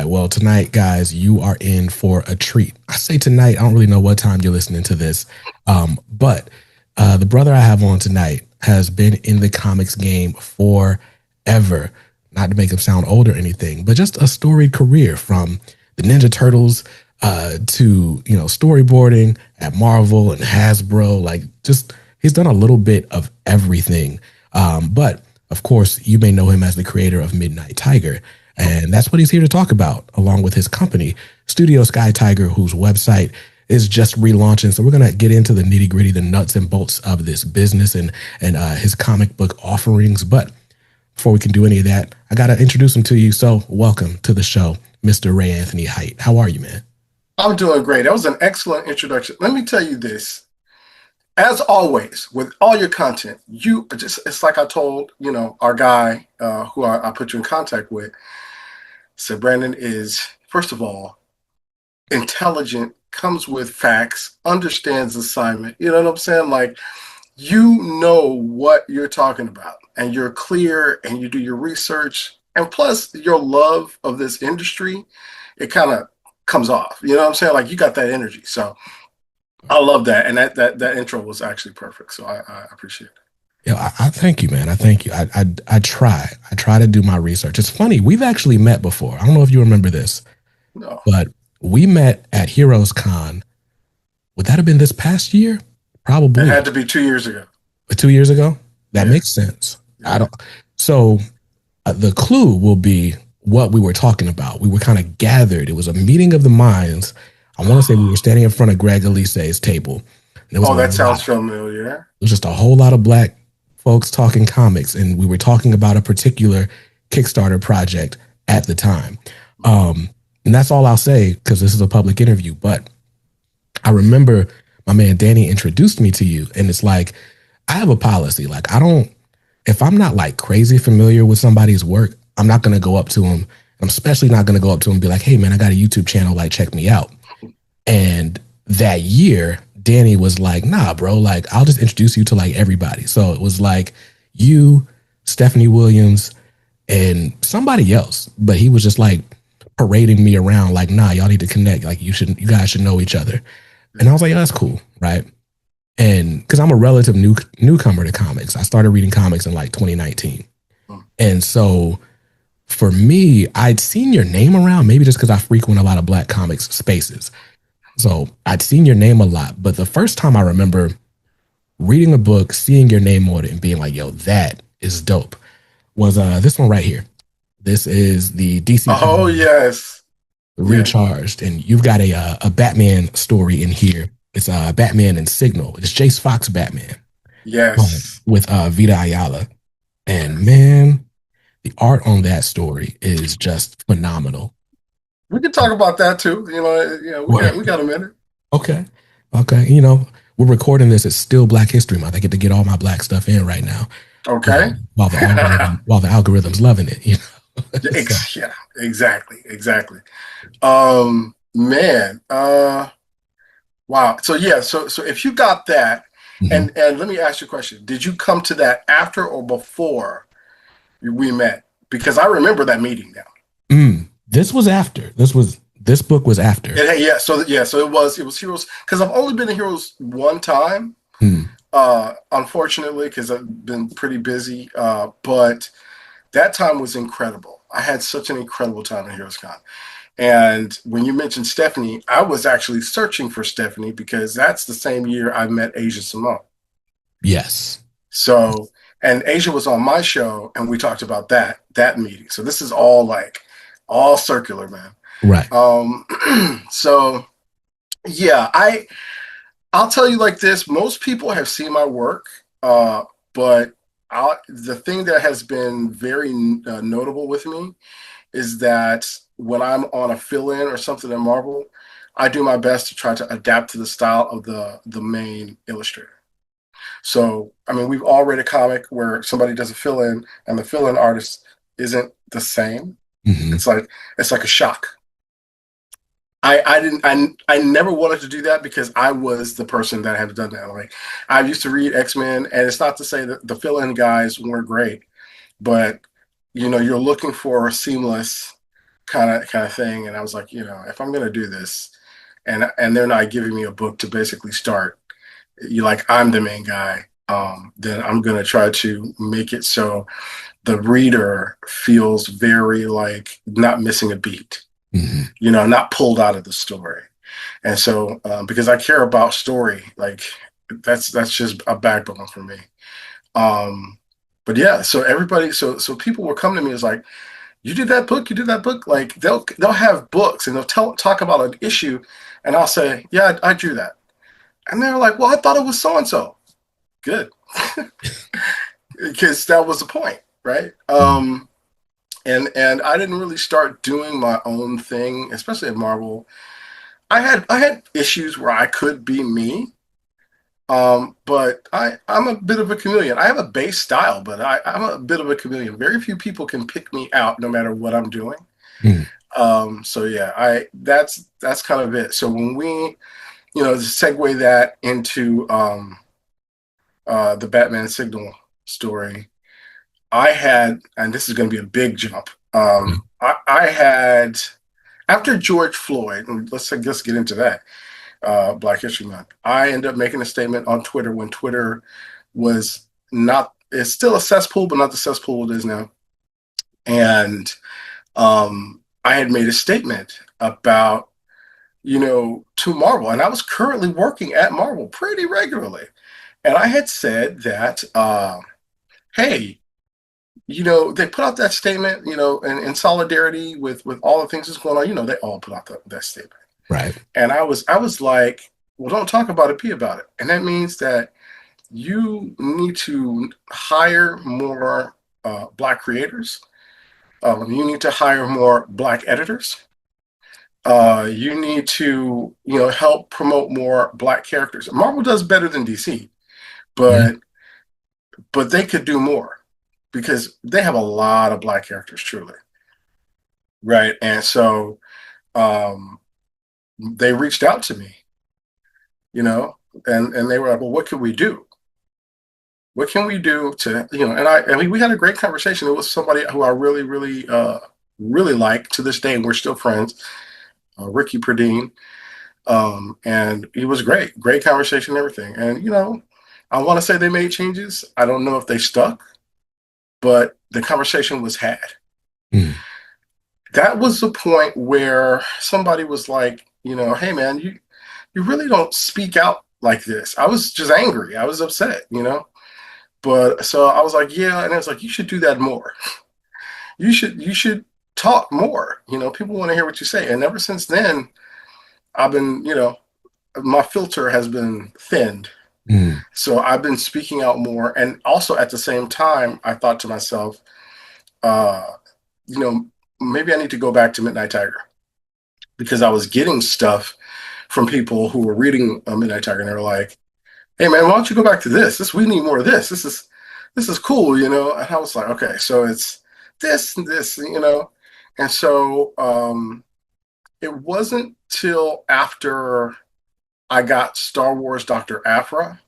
Well, tonight, guys, you are in for a treat. I say tonight, I don't really know what time you're listening to this, but the brother I have on tonight has been in the comics game forever. Not to make him sound old or anything, but just a storied career from the Ninja Turtles to storyboarding at Marvel and Hasbro. Like, just he's done a little bit of everything. But of course, you may know him as the creator of Midnight Tiger. And that's what he's here to talk about, along with his company, Studio Skye-Tiger, whose website is just relaunching. So we're going to get into the nitty gritty, the nuts and bolts of this business and his comic book offerings. But before we can do any of that, I got to introduce him to you. So welcome to the show, Mr. Ray Anthony Height. How are you, man? I'm doing great. That was an excellent introduction. Let me tell you this. As always, with all your content, it's like I told, our guy who I put you in contact with, said Brandon is, first of all, intelligent, comes with facts, understands assignment. You know what I'm saying? Like, you know what you're talking about, and you're clear, and you do your research, and plus your love of this industry, it kind of comes off. You know what I'm saying? Like, you got that energy. So I love that, and that intro was actually perfect. So I appreciate it. Yeah, I thank you, man. I thank you. I try to do my research. It's funny, we've actually met before. I don't know if you remember this, No. but we met at Heroes Con. Would that have been this past year? Probably. It had to be 2 years ago. 2 years ago? That makes sense. Yeah. So the clue will be what we were talking about. We were kind of gathered. It was a meeting of the minds. I want to say we were standing in front of Greg Elise's table. That sounds familiar. It was just a whole lot of Black folks talking comics, and we were talking about a particular Kickstarter project at the time. And that's all I'll say, because this is a public interview. But I remember my man Danny introduced me to you, and it's like, I have a policy. Like, if I'm not like crazy familiar with somebody's work, I'm not going to go up to him. I'm especially not going to go up to him and be like, hey, man, I got a YouTube channel. Like, check me out. And that year, Danny was like, nah, bro, like, I'll just introduce you to like everybody. So it was like you, Stephanie Williams, and somebody else. But he was just like parading me around like, nah, y'all need to connect. Like, you guys should know each other. And I was like, yeah, that's cool. Right. And because I'm a relative newcomer to comics, I started reading comics in like 2019. And so for me, I'd seen your name around, maybe just because I frequent a lot of Black comics spaces. So I'd seen your name a lot. But the first time I remember reading a book, seeing your name on it and being like, yo, that is dope, was this one right here. This is the DC. Oh, yes. Recharged. And you've got a Batman story in here. It's Batman and Signal. It's Jace Fox Batman. Yes. With Vita Ayala. And man, the art on that story is just phenomenal. We can talk about that too. We got a minute. Okay. We're recording this. It's still Black History Month. I get to get all my Black stuff in right now. Okay. While the algorithm's loving it, Yeah, exactly. Man. Wow. So yeah. So if you got that, and let me ask you a question: did you come to that after or before we met? Because I remember that meeting now. This was after. This book was after. So it was Heroes, because I've only been in Heroes one time, unfortunately, because I've been pretty busy. But that time was incredible. I had such an incredible time in Heroes Con. And when you mentioned Stephanie, I was actually searching for Stephanie because that's the same year I met Asia Simone. Yes. So, and Asia was on my show, and we talked about that meeting. So this is all circular, man. Right. So yeah, I'll tell you like this. Most people have seen my work, but the thing that has been very notable with me is that when I'm on a fill-in or something in Marvel, I do my best to try to adapt to the style of the main illustrator. So, I mean, we've all read a comic where somebody does a fill-in and the fill-in artist isn't the same. It's like a shock. I never wanted to do that because I was the person that had done that. Like, I used to read X-Men, and it's not to say that the fill-in guys weren't great, but you're looking for a seamless kind of thing. And I was like, if I'm gonna do this, and they're not giving me a book to basically start, I'm the main guy, then I'm gonna try to make it so the reader feels very like not missing a beat, not pulled out of the story. And so, because I care about story, like that's just a backbone for me. But yeah, so everybody, so people were coming to me as like, you did that book, you did that book. Like they'll have books and they'll talk about an issue, and I'll say, yeah, I drew that, and they're like, well, I thought it was so and so. Good, because that was the point, right? And I didn't really start doing my own thing, especially at Marvel. I had issues where I could be me, but I'm a bit of a chameleon. I have a base style, but I'm a bit of a chameleon. Very few people can pick me out no matter what I'm doing. So yeah, that's kind of it. So when we, segue that into the Batman Signal story, I had, and this is going to be a big jump. I had, after George Floyd, and let's get into that, Black History Month, I ended up making a statement on Twitter when Twitter was not, it's still a cesspool, but not the cesspool it is now. And I had made a statement about, to Marvel, and I was currently working at Marvel pretty regularly. And I had said that, hey, they put out that statement, in solidarity with all the things that's going on. They all put out that statement. Right. And I was like, well, don't talk about it, be about it. And that means that you need to hire more Black creators. You need to hire more Black editors. You need to, help promote more Black characters. Marvel does better than DC, but they could do more because they have a lot of Black characters, truly. Right. And so they reached out to me, and they were like, well, what can we do? What can we do to, and we had a great conversation. It was somebody who I really, really, really like to this day, and we're still friends, Ricky Perdine. And he was great conversation and everything. And, I want to say they made changes. I don't know if they stuck, but the conversation was had. That was the point where somebody was like, hey man, you really don't speak out like this. I was just angry. I was upset, but so I was like, yeah. And it was like, you should do that more. You should talk more. People want to hear what you say. And ever since then, I've been, my filter has been thinned. So I've been speaking out more. And also at the same time, I thought to myself, maybe I need to go back to Midnight Tiger, because I was getting stuff from people who were reading Midnight Tiger, and they were like, hey man, why don't you go back to this? We need more of this. This is cool, And I was like, okay, so it's this and this, And so it wasn't till after I got Star Wars Dr. Aphra,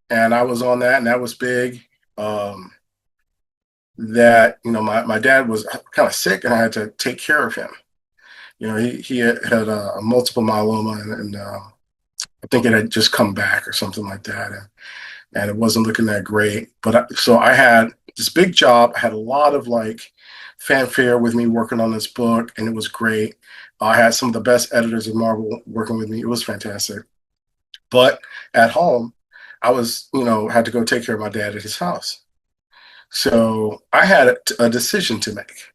and I was on that, and that was big. That, my dad was kind of sick, and I had to take care of him. He had a multiple myeloma, and I think it had just come back or something like that. And it wasn't looking that great. But so I had this big job. I had a lot of fanfare with me working on this book, and it was great. I had some of the best editors in Marvel working with me. It was fantastic. But at home, I was, had to go take care of my dad at his house. So I had a decision to make.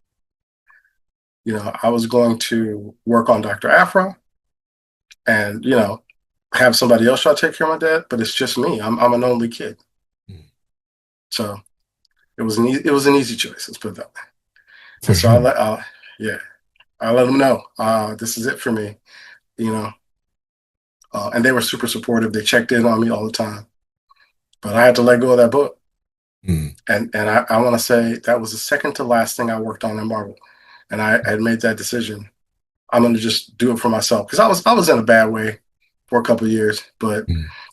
I was going to work on Dr. Aphra and, have somebody else try to take care of my dad, but it's just me. I'm an only kid. So it was an easy choice. Let's put it that way. So I let them know, this is it for me, and they were super supportive. They checked in on me all the time, but I had to let go of that book. And I want to say that was the second to last thing I worked on in Marvel. And I had made that decision. I'm going to just do it for myself, because I was in a bad way for a couple of years, but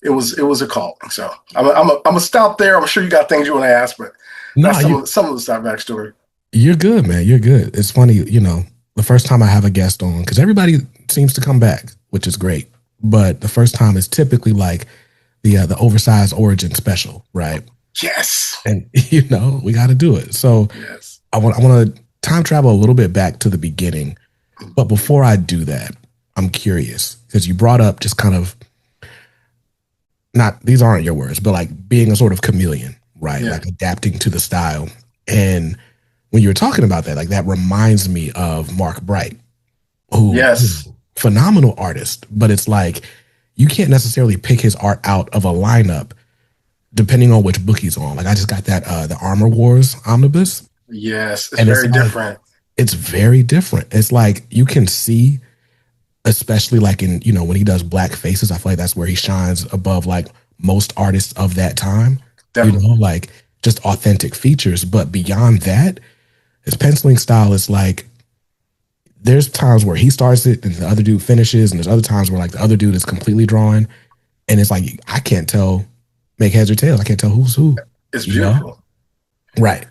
it was a call. So I'm gonna stop there. I'm sure you got things you want to ask, but that's some of the backstory. You're good, man. You're good. It's funny, the first time I have a guest on, because everybody seems to come back, which is great. But the first time is typically like the oversized origin special, right? Yes. And we got to do it. So Yes. I want to time travel a little bit back to the beginning. But before I do that, I'm curious because you brought up just kind of not these aren't your words, but like being a sort of chameleon, right? Yeah. Like adapting to the style. And when you were talking about that, like that reminds me of Mark Bright, who Yes. phenomenal artist, but it's like you can't necessarily pick his art out of a lineup depending on which book he's on. Like I just got that the Armor Wars omnibus, Yes. It's and it's very like different. it's very different. It's like you can see, especially like in when he does black faces, I feel like that's where he shines above like most artists of that time. Definitely. Like just authentic features. But beyond that, his penciling style is like there's times where he starts it and the other dude finishes, and there's other times where like the other dude is completely drawing, and it's like I can't tell, make heads or tails. I can't tell who's who. It's You know? beautiful. Right,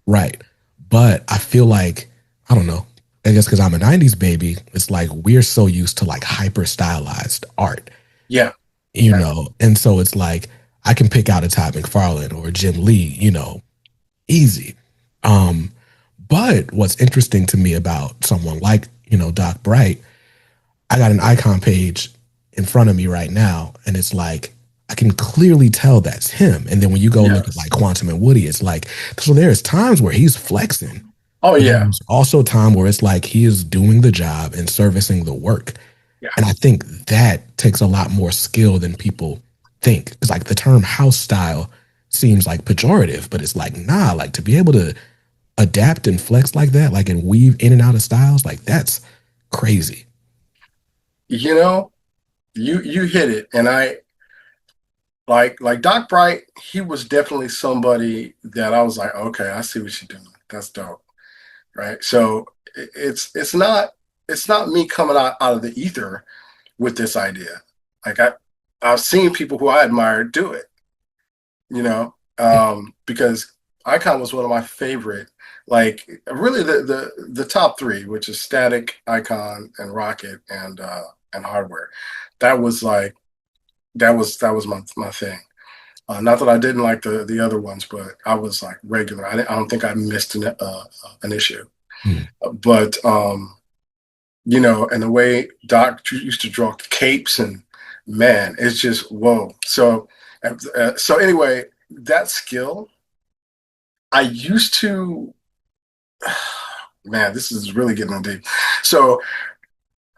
right. But I feel like I don't know. I guess because I'm a '90s baby, it's like we're so used to like hyper stylized art, Yeah. and so it's like I can pick out a Todd McFarlane or Jim Lee, easy. Um, but what's interesting to me about someone like Doc Bright, I got an icon page in front of me right now, and it's like I can clearly tell that's him. And then when you go look at Yes. like Quantum and Woody, it's like so there's times where he's flexing, Oh but yeah. there's also time where it's like he is doing the job and servicing the work. Yeah. And I think that takes a lot more skill than people think. It's like the term house style seems like pejorative, but it's like, nah, like to be able to adapt and flex like that, like and weave in and out of styles, like that's crazy. You know, you hit it, and I like Doc Bright. He was definitely somebody that I was like, okay, I see what you're doing. That's dope, right? So it's not me coming out of the ether with this idea. Like I've seen people who I admire do it, because Icon was one of my favorite. Like really the top three, which is Static, Icon, and Rocket, and Hardware. That was like that was my thing. Not that I didn't like the other ones, but I was like regular. I don't think I missed an issue. Hmm. But and the way Doc used to draw capes, and man, it's just whoa. So anyway, that skill I used to. Man, this is really getting deep. So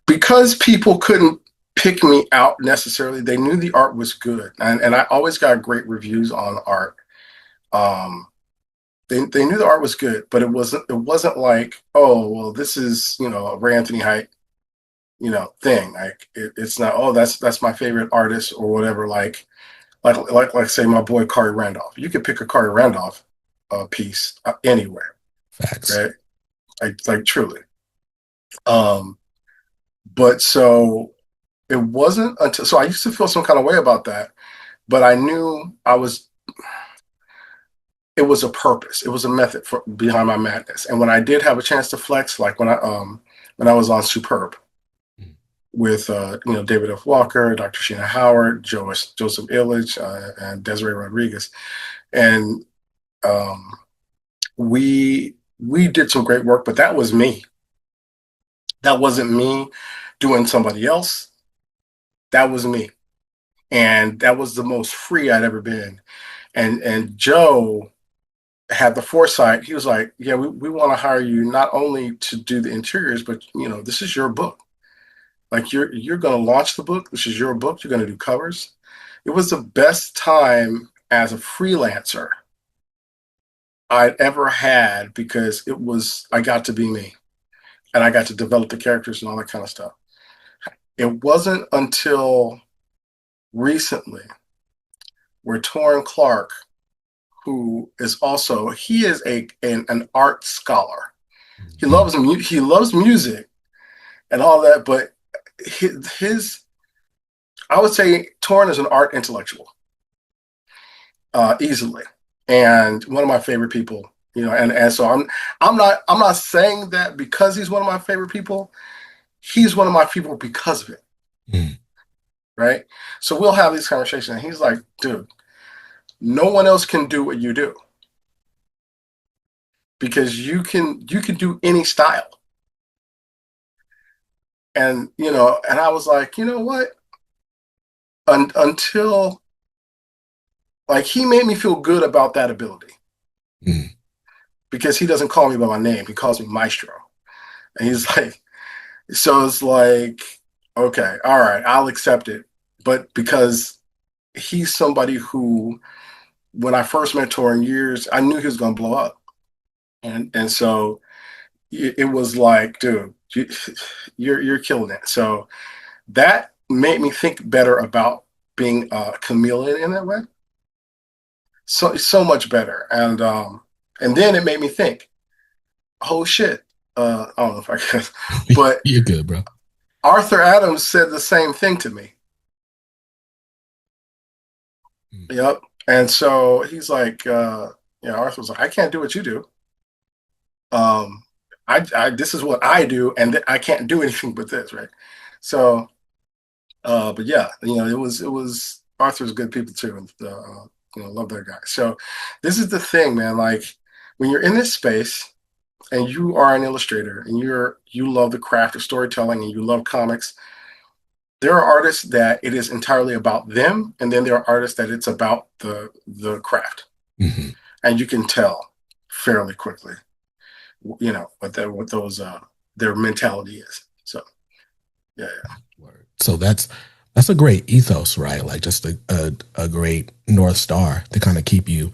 because people couldn't pick me out necessarily, they knew the art was good, and I always got great reviews on art. Um, they knew the art was good, but it wasn't like, oh well, this is a Ray Anthony Height thing. Like it's not, oh that's my favorite artist or whatever. Like say my boy Kari Randolph. You could pick a Kari Randolph piece anywhere, Facts. right? Like truly. Um, but so it wasn't until so I used to feel some kind of way about that, but I knew it was a purpose. It was a method behind my madness. And when I did have a chance to flex, like when I was on Superb with David F. Walker, Dr. Sheena Howard, Joseph Illich, and Desiree Rodriguez, and we did some great work. But that was me. That wasn't me doing somebody else. That was me, and that was the most free I'd ever been. And Joe had the foresight. He was like, "Yeah, we want to hire you not only to do the interiors, but this is your book. Like you're going to launch the book. This is your book. You're going to do covers." It was the best time as a freelancer I'd ever had because I got to be me and I got to develop the characters and all that kind of stuff. It wasn't until recently where Torrin Clark, who is also he is an art scholar. He loves music and all that, but his I would say Torrin is an art intellectual, easily, and one of my favorite people You know, and so I'm not saying that because he's one of my favorite people. He's one of my people because of it. Mm. Right. So we'll have these conversations. And he's like, dude, no one else can do what you do because you can do any style. And, you know, and I was like, you know what? Until like he made me feel good about that ability Mm. because he doesn't call me by my name. He calls me Maestro. And he's like, so it's like, okay, all right, I'll accept it. But because he's somebody who, when I first met Tor in years, I knew he was going to blow up. And so it was like, dude, you're killing it. So that made me think better about being a chameleon in that way. So much better. And then it made me think, oh shit. I don't know if I can, but You're good, bro. Arthur Adams said the same thing to me. Mm. Yep. And so he's like, Arthur was like, I can't do what you do. Um, I this is what I do, and I can't do anything but this, right? So, but yeah, it was Arthur's good people too, and love that guy. So, this is the thing, man. Like when you're in this space and you are an illustrator and you love the craft of storytelling and you love comics, there are artists that it is entirely about them, and then there are artists that it's about the craft, Mm-hmm. and you can tell fairly quickly, what those their mentality is. So yeah, yeah. Word. So that's a great ethos, right? Like just a great North Star to kind of keep you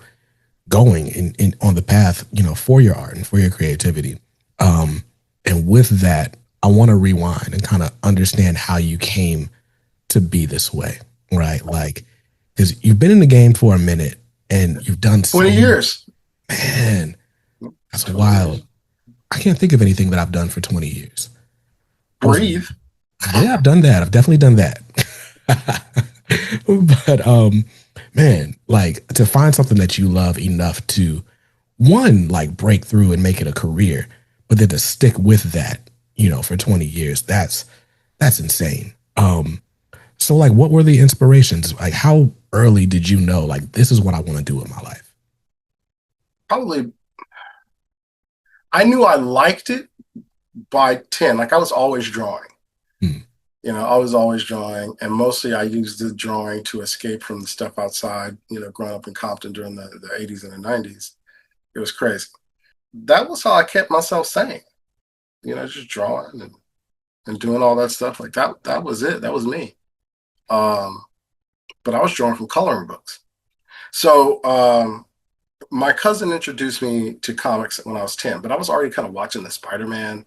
going in on the path, for your art and for your creativity. And with that, I want to rewind and kind of understand how you came to be this way, right? Like, because you've been in the game for a minute and you've done 20 years. Man, that's wild. I can't think of anything that I've done for 20 years. Breathe. Yeah, I've done that. I've definitely done that. But man, like to find something that you love enough to one, like break through and make it a career, but then to stick with that, for 20 years, that's insane. So like what were the inspirations? Like how early did you know like this is what I want to do in my life? Probably, I knew I liked it by 10. Like I was always drawing. Hmm. I was always drawing, and mostly I used the drawing to escape from the stuff outside. Growing up in Compton during the 80s and the 90s, it was crazy. That was how I kept myself sane. Just drawing and doing all that stuff like that. That was it. That was me. Um, but I was drawing from coloring books. So my cousin introduced me to comics when I was 10, but I was already kind of watching the Spider-Man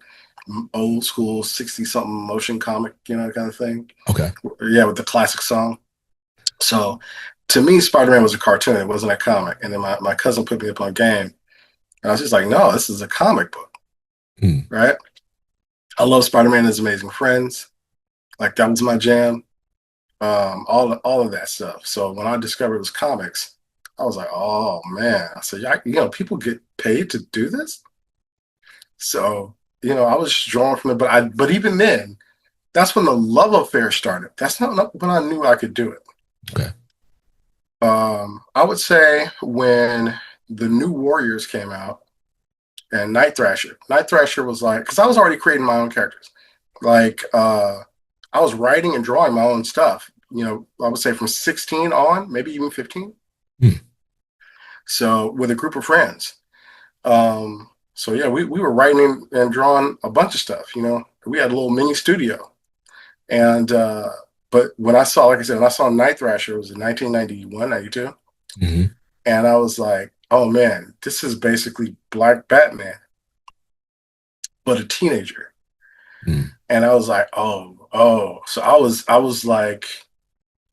old school 60 something motion comic, kind of thing. Okay. Yeah, with the classic song. So to me, Spider-Man was a cartoon. It wasn't a comic. And then my cousin put me up on a game. And I was just like, no, this is a comic book. Hmm. Right? I love Spider-Man and His Amazing Friends. Like that was my jam. All of that stuff. So when I discovered it was comics, I was like, oh man. I said, yeah, people get paid to do this. So, I was just drawing from it. But even then, that's when the love affair started. That's not when I knew I could do it. Okay. I would say when the New Warriors came out and Night Thrasher. Night Thrasher was like, because I was already creating my own characters. Like, I was writing and drawing my own stuff. I would say from 16 on, maybe even 15. Hmm. So with a group of friends. So yeah, we were writing and drawing a bunch of stuff. We had a little mini studio. And but when I saw, like I said, when I saw Night Thrasher, it was in 1991, 92. Mm-hmm. And I was like, oh man, this is basically Black Batman, but a teenager. Mm. And I was like, oh. So I was like,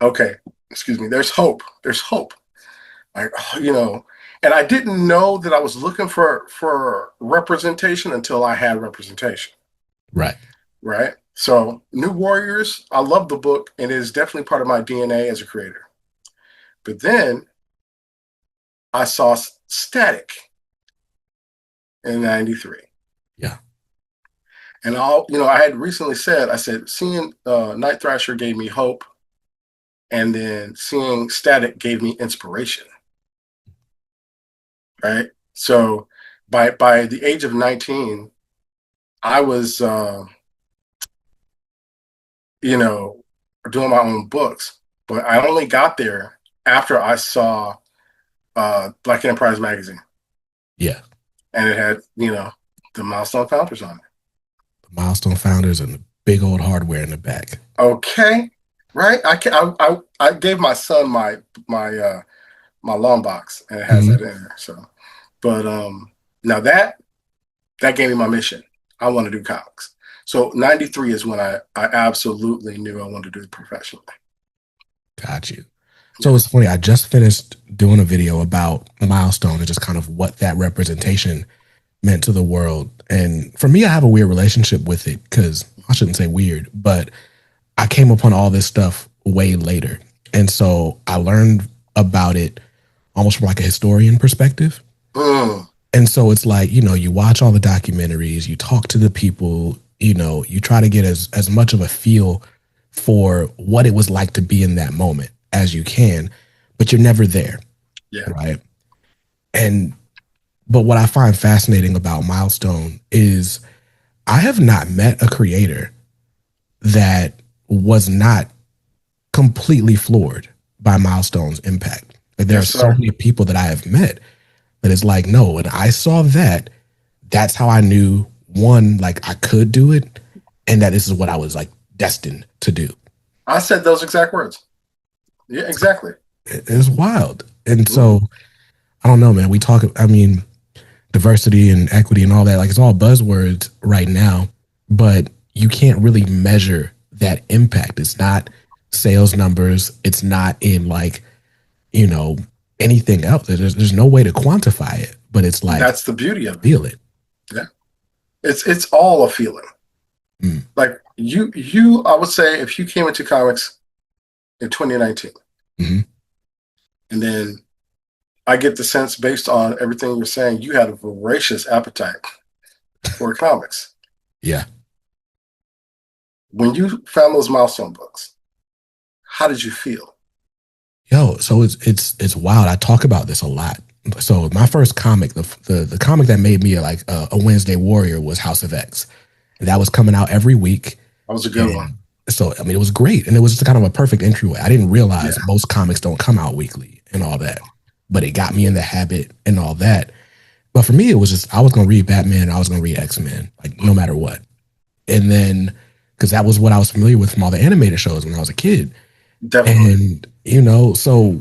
okay, excuse me, there's hope. There's hope. Like, and I didn't know that I was looking for representation until I had representation. Right. Right. So New Warriors, I love the book, and it is definitely part of my DNA as a creator. But then I saw Static, in 93. Yeah. And I had recently said, I said, seeing Night Thrasher gave me hope, and then seeing Static gave me inspiration. Right. So by the age of 19, I was, doing my own books, but I only got there after I saw Black Enterprise magazine, Yeah. and it had, the Milestone Founders on it. The Milestone Founders and the big old hardware in the back. Okay. Right. I gave my son my long box, and it has that in there. So, but now that gave me my mission. I want to do comics. So 93 is when I absolutely knew I wanted to do it professionally. Got you. So it's funny. I just finished doing a video about Milestone and just kind of what that representation meant to the world. And for me, I have a weird relationship with it because I shouldn't say weird, but I came upon all this stuff way later. And so I learned about it almost from like a historian perspective. And so it's like, you watch all the documentaries, you talk to the people, you try to get as much of a feel for what it was like to be in that moment as you can, but you're never there. Yeah. Right. But what I find fascinating about Milestone is I have not met a creator that was not completely floored by Milestone's impact. Like, there are so many people that I have met that is like, no, when I saw that, that's how I knew, one, like I could do it, and that this is what I was like destined to do. I said those exact words. Yeah, exactly. It's wild. And so I don't know, man. We talk, I mean, diversity and equity and all that, like it's all buzzwords right now, but you can't really measure that impact. It's not sales numbers. It's not in like, anything else. There's no way to quantify it, but it's like, that's the beauty of it. Feel it. Yeah. It's all a feeling. Like you, I would say if you came into comics in 2019, and then I get the sense based on everything you're saying, you had a voracious appetite for comics. Yeah. When you found those Milestone books, how did you feel? Yo, so it's wild. I talk about this a lot. So my first comic, the comic that made me like a Wednesday warrior was House of X. And that was coming out every week. That was a good one. So, I mean, it was great. And it was just kind of a perfect entryway. I didn't realize most comics don't come out weekly and all that, but it got me in the habit and all that. But for me, it was just, I was going to read Batman and I was going to read X-Men, like no matter what. And then, because that was what I was familiar with from all the animated shows when I was a kid. Definitely. And, so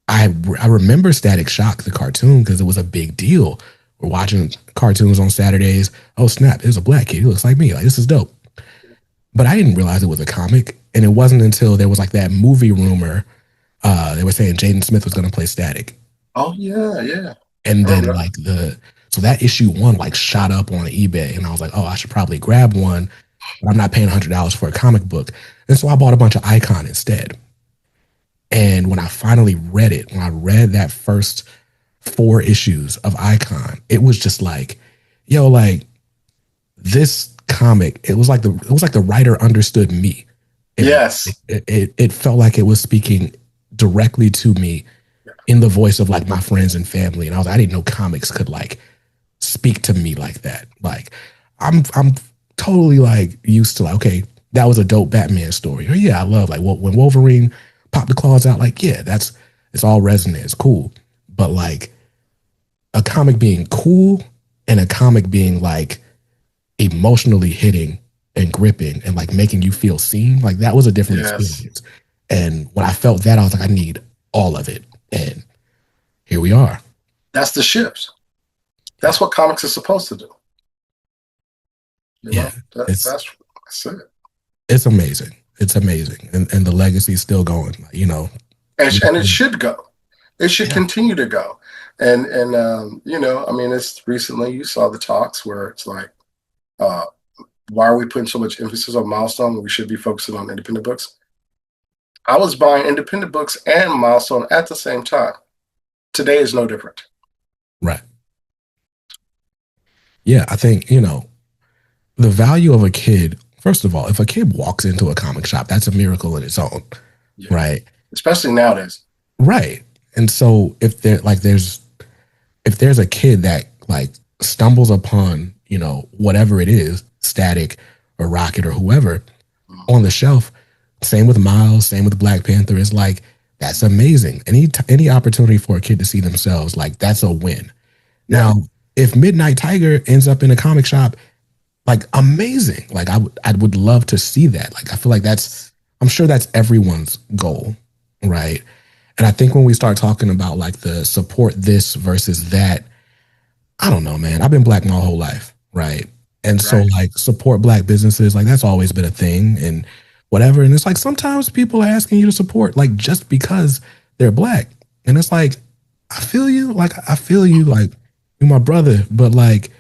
I remember Static Shock, the cartoon, because it was a big deal. We're watching cartoons on Saturdays. Oh, snap, there's a black kid. He looks like me. Like, this is dope. But I didn't realize it was a comic. And it wasn't until there was like that movie rumor. They were saying Jaden Smith was going to play Static. Oh, yeah, yeah. And then like so that issue 1 like shot up on eBay. And I was like, oh, I should probably grab one. But I'm not paying $100 for a comic book. And so I bought a bunch of Icon instead. And when I finally read it, when I read that first 4 issues of Icon, it was just like, yo, like this comic, it was like the writer understood me. Yes. It felt like it was speaking directly to me in the voice of like my friends and family. And I didn't know comics could like speak to me like that. Like I'm totally like used to like, okay, that was a dope Batman story. Or yeah, I love like when Wolverine popped the claws out, like, yeah, it's all resonant. It's cool. But like a comic being cool and a comic being like emotionally hitting and gripping and like making you feel seen, like that was a different experience. And when I felt that, I was like, I need all of it. And here we are. That's the shift. That's what comics are supposed to do. That's it. It's amazing. It's amazing. And the legacy is still going, And it should go. It should continue to go. And I mean, it's recently you saw the talks where it's like, why are we putting so much emphasis on Milestone when we should be focusing on independent books? I was buying independent books and Milestone at the same time. Today is no different. Right. Yeah, I think, the value of a kid, first of all, if a kid walks into a comic shop, that's a miracle in its own, Yeah. right? Especially nowadays. Right. And so if there's a kid that like stumbles upon, whatever it is, Static or Rocket or whoever on the shelf, same with Miles, same with Black Panther, is like that's amazing. Any opportunity for a kid to see themselves, like that's a win. Yeah. Now, if Midnight Tiger ends up in a comic shop, like amazing. Like I would love to see that. Like I feel like I'm sure that's everyone's goal, right? And I think when we start talking about like the support this versus that, I don't know, man. I've been black my whole life, right? And so Right. like support black businesses, like that's always been a thing and whatever. And it's like sometimes people are asking you to support like just because they're black. And it's like, I feel you, like you're my brother, but like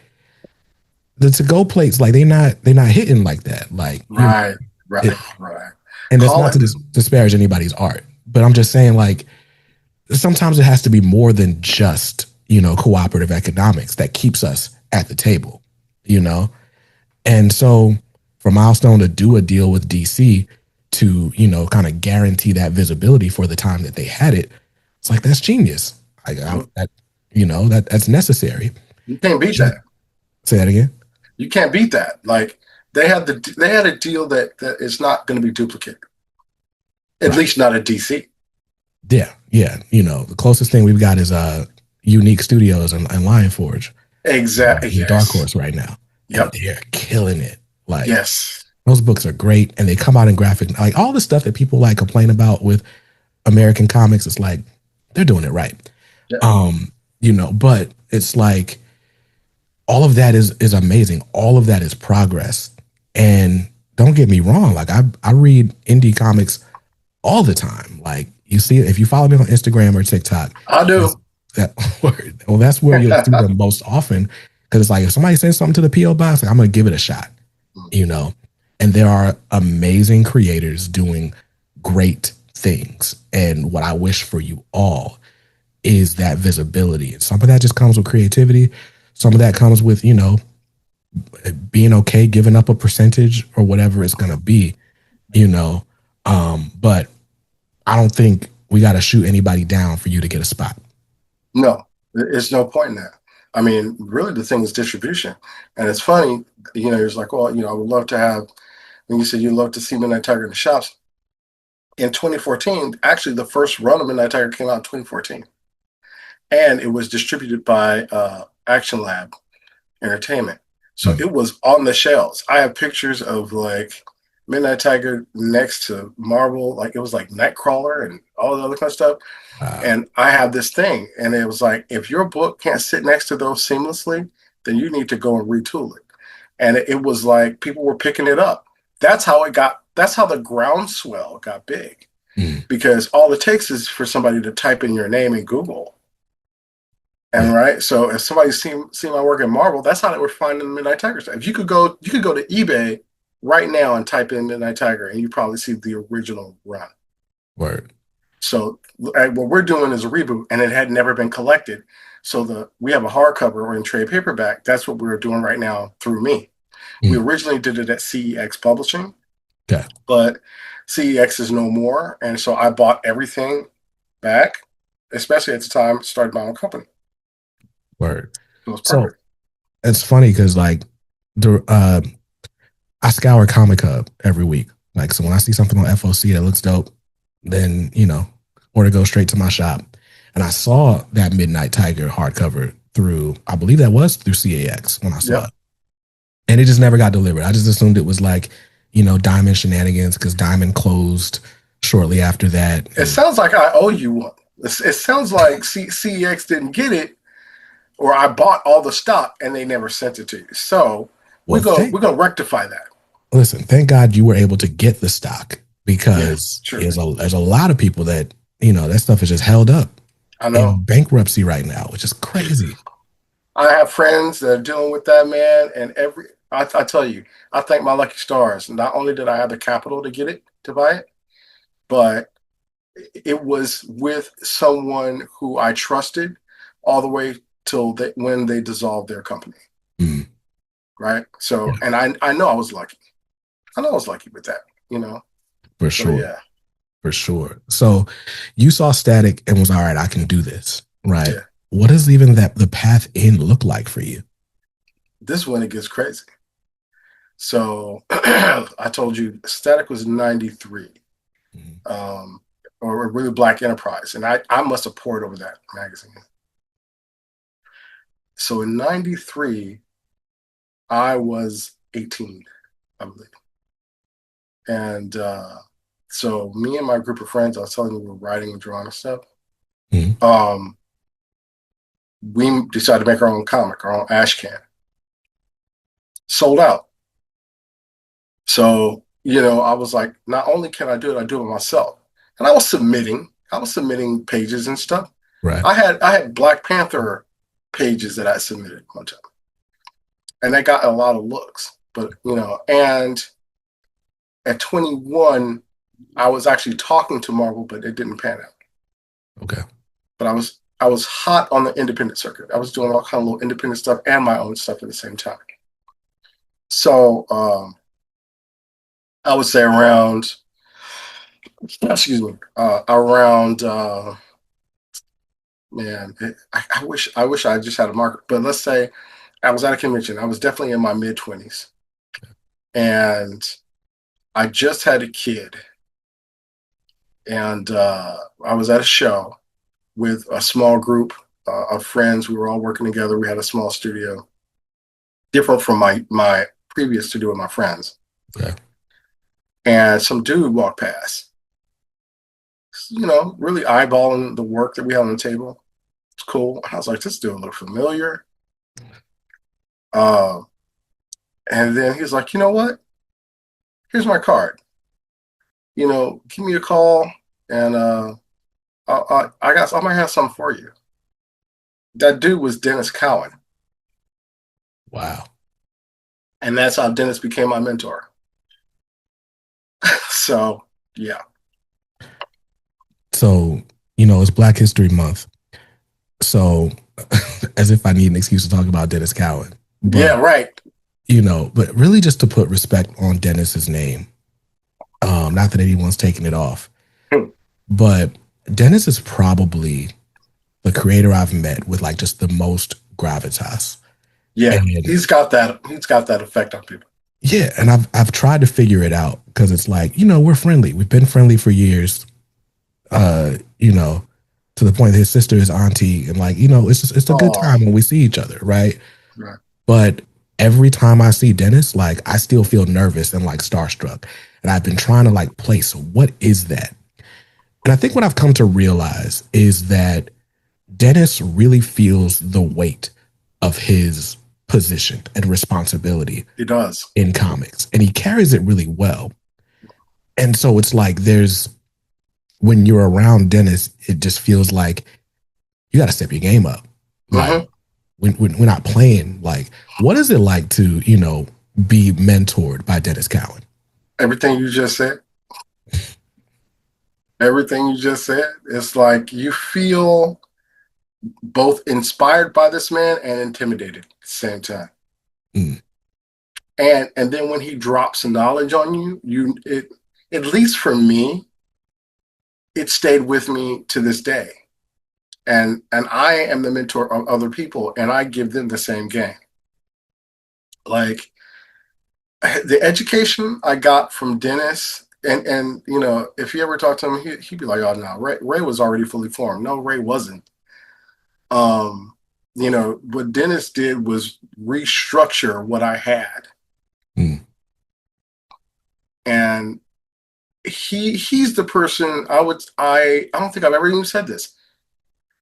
the to-go plates, like they're not hitting like that. Like, Right. Right. it, Right. and that's not to Colin. disparage anybody's art, but I'm just saying like sometimes it has to be more than just, cooperative economics that keeps us at the table, you know? And so for Milestone to do a deal with DC to, kind of guarantee that visibility for the time that they had it, it's like, that's genius. That's necessary. You can't beat that. Say that again. You can't beat that. Like they had a deal that is not going to be duplicated. At least not at DC. Yeah. Yeah. The closest thing we've got is Unique Studios and Lion Forge. Exactly. Yes. Dark Horse right now. Yep. And they're killing it. Like, yes. Those books are great. And they come out in graphic, like all the stuff that people like complain about with American comics. It's like, they're doing it right. Yeah. But it's like, all of that is amazing. All of that is progress. And don't get me wrong, like I read indie comics all the time. Like you see, if you follow me on Instagram or TikTok, I do. That's where you'll see them most often. Because it's like if somebody sends something to the PO box, like, I'm gonna give it a shot. And there are amazing creators doing great things. And what I wish for you all is that visibility. And some of that just comes with creativity. Some of that comes with, being okay giving up a percentage or whatever it's going to be, but I don't think we got to shoot anybody down for you to get a spot. No, there's no point in that. I mean, really the thing is distribution. And it's funny, it's like, well, I would love to have, when you said you'd love to see Midnight Tiger in the shops. In 2014, actually the first run of Midnight Tiger came out in 2014. And it was distributed by Action Lab Entertainment. So it was on the shelves. I have pictures of like Midnight Tiger next to Marvel, like it was like Nightcrawler and all the other kind of stuff. And I have this thing, and it was like, if your book can't sit next to those seamlessly, then you need to go and retool it. And it was like people were picking it up. That's how the groundswell got big. Because all it takes is for somebody to type in your name in Google. And right, so if somebody's seen my work in Marvel, that's how they were finding the Midnight Tiger stuff. If you could go to eBay right now and type in Midnight Tiger, and you probably see the original run. Word. So what we're doing is a reboot, and it had never been collected. So we have a hardcover or in trade paperback. That's what we're doing right now through me. We originally did it at CEX Publishing, but CEX is no more, and so I bought everything back, especially at the time started my own company. Word. So it's funny because like I scour Comic Hub every week. Like, so when I see something on FOC that looks dope, then order goes straight to my shop. And I saw that Midnight Tiger hardcover through, I believe that was through CAX when I saw it, and it just never got delivered. I just assumed it was like Diamond shenanigans because Diamond closed shortly after that. It sounds like I owe you one. It sounds like CEX didn't get it, or I bought all the stock and they never sent it to you. So we're gonna rectify that. Listen, thank God you were able to get the stock because there's a lot of people that that stuff is just held up. I know. In bankruptcy right now, which is crazy. I have friends that are dealing with that, man, and I tell you, I thank my lucky stars. Not only did I have the capital to buy it, but it was with someone who I trusted all the way till when they dissolved their company. right? So, Yeah. and I know I was lucky. I know I was lucky with that, you know. For So sure. yeah, For sure. So you saw Static and was all right, I can do this. Right. yeah. What does even that the path in look like for you? This is when it gets crazy. So I told you Static was 93. Mhm. Or really Black Enterprise. And I must have poured over that magazine. So in 93, I was 18, I believe. And so me and my group of friends, I was telling you we were writing and drawing and stuff. Mhm. We decided to make our own comic, our own ash can. Sold out. So, I was like, not only can I do it myself. And I was submitting pages and stuff. Right. I had Black Panther pages that I submitted one time. And I got a lot of looks. But, and at 21, I was actually talking to Marvel, but it didn't pan out. Okay. But I was hot on the independent circuit. I was doing all kind of little independent stuff and my own stuff at the same time. So I would say around, excuse me, around man, I wish I just had a marker. But let's say I was at a convention. I was definitely in my mid-20s, and I just had a kid, and I was at a show with a small group of friends. We were all working together. We had a small studio, different from my previous studio with my friends. Okay. And some dude walked past, really eyeballing the work that we had on the table. It's cool. I was like, this dude look familiar. Uh, and then he's like, you know what? Here's my card. Give me a call, and I might have something for you. That dude was Dennis Cowan, Wow. and that's how Dennis became my mentor. So yeah, So, it's Black History Month. So, as if I need an excuse to talk about Dennis Cowan. But, yeah, right. but really just to put respect on Dennis's name. Not that anyone's taking it off, Hmm. but Dennis is probably the creator I've met with like just the most gravitas. Yeah, And he's got that. He's got that effect on people. yeah, and I've tried to figure it out because it's like, we're friendly. We've been friendly for years. Uh, you know, to the point that his sister is auntie, and like, it's a good Oh, time when we see each other, right? right. But every time I see Dennis, like I still feel nervous and like starstruck. And I've been trying to like place what is that? And I think what I've come to realize is that Dennis really feels the weight of his position and responsibility He does. in comics, and he carries it really well. And so it's like when you're around Dennis, it just feels like you got to step your game up. Like Hmm. when we're not playing, like what is it like to, be mentored by Dennis Cowan? Everything you just said. Everything you just said. It's like you feel both inspired by this man and intimidated at the same time. Mm, And then when he drops knowledge on it at least for me, it stayed with me to this day. And I am the mentor of other people, and I give them the same game. Like the education I got from Dennis, and if you ever talk to him, he'd be like, "Oh no, Ray was already fully formed." No, Ray wasn't. Um, what Dennis did was restructure what I had, mm. and he's the person I don't think I've ever even said this.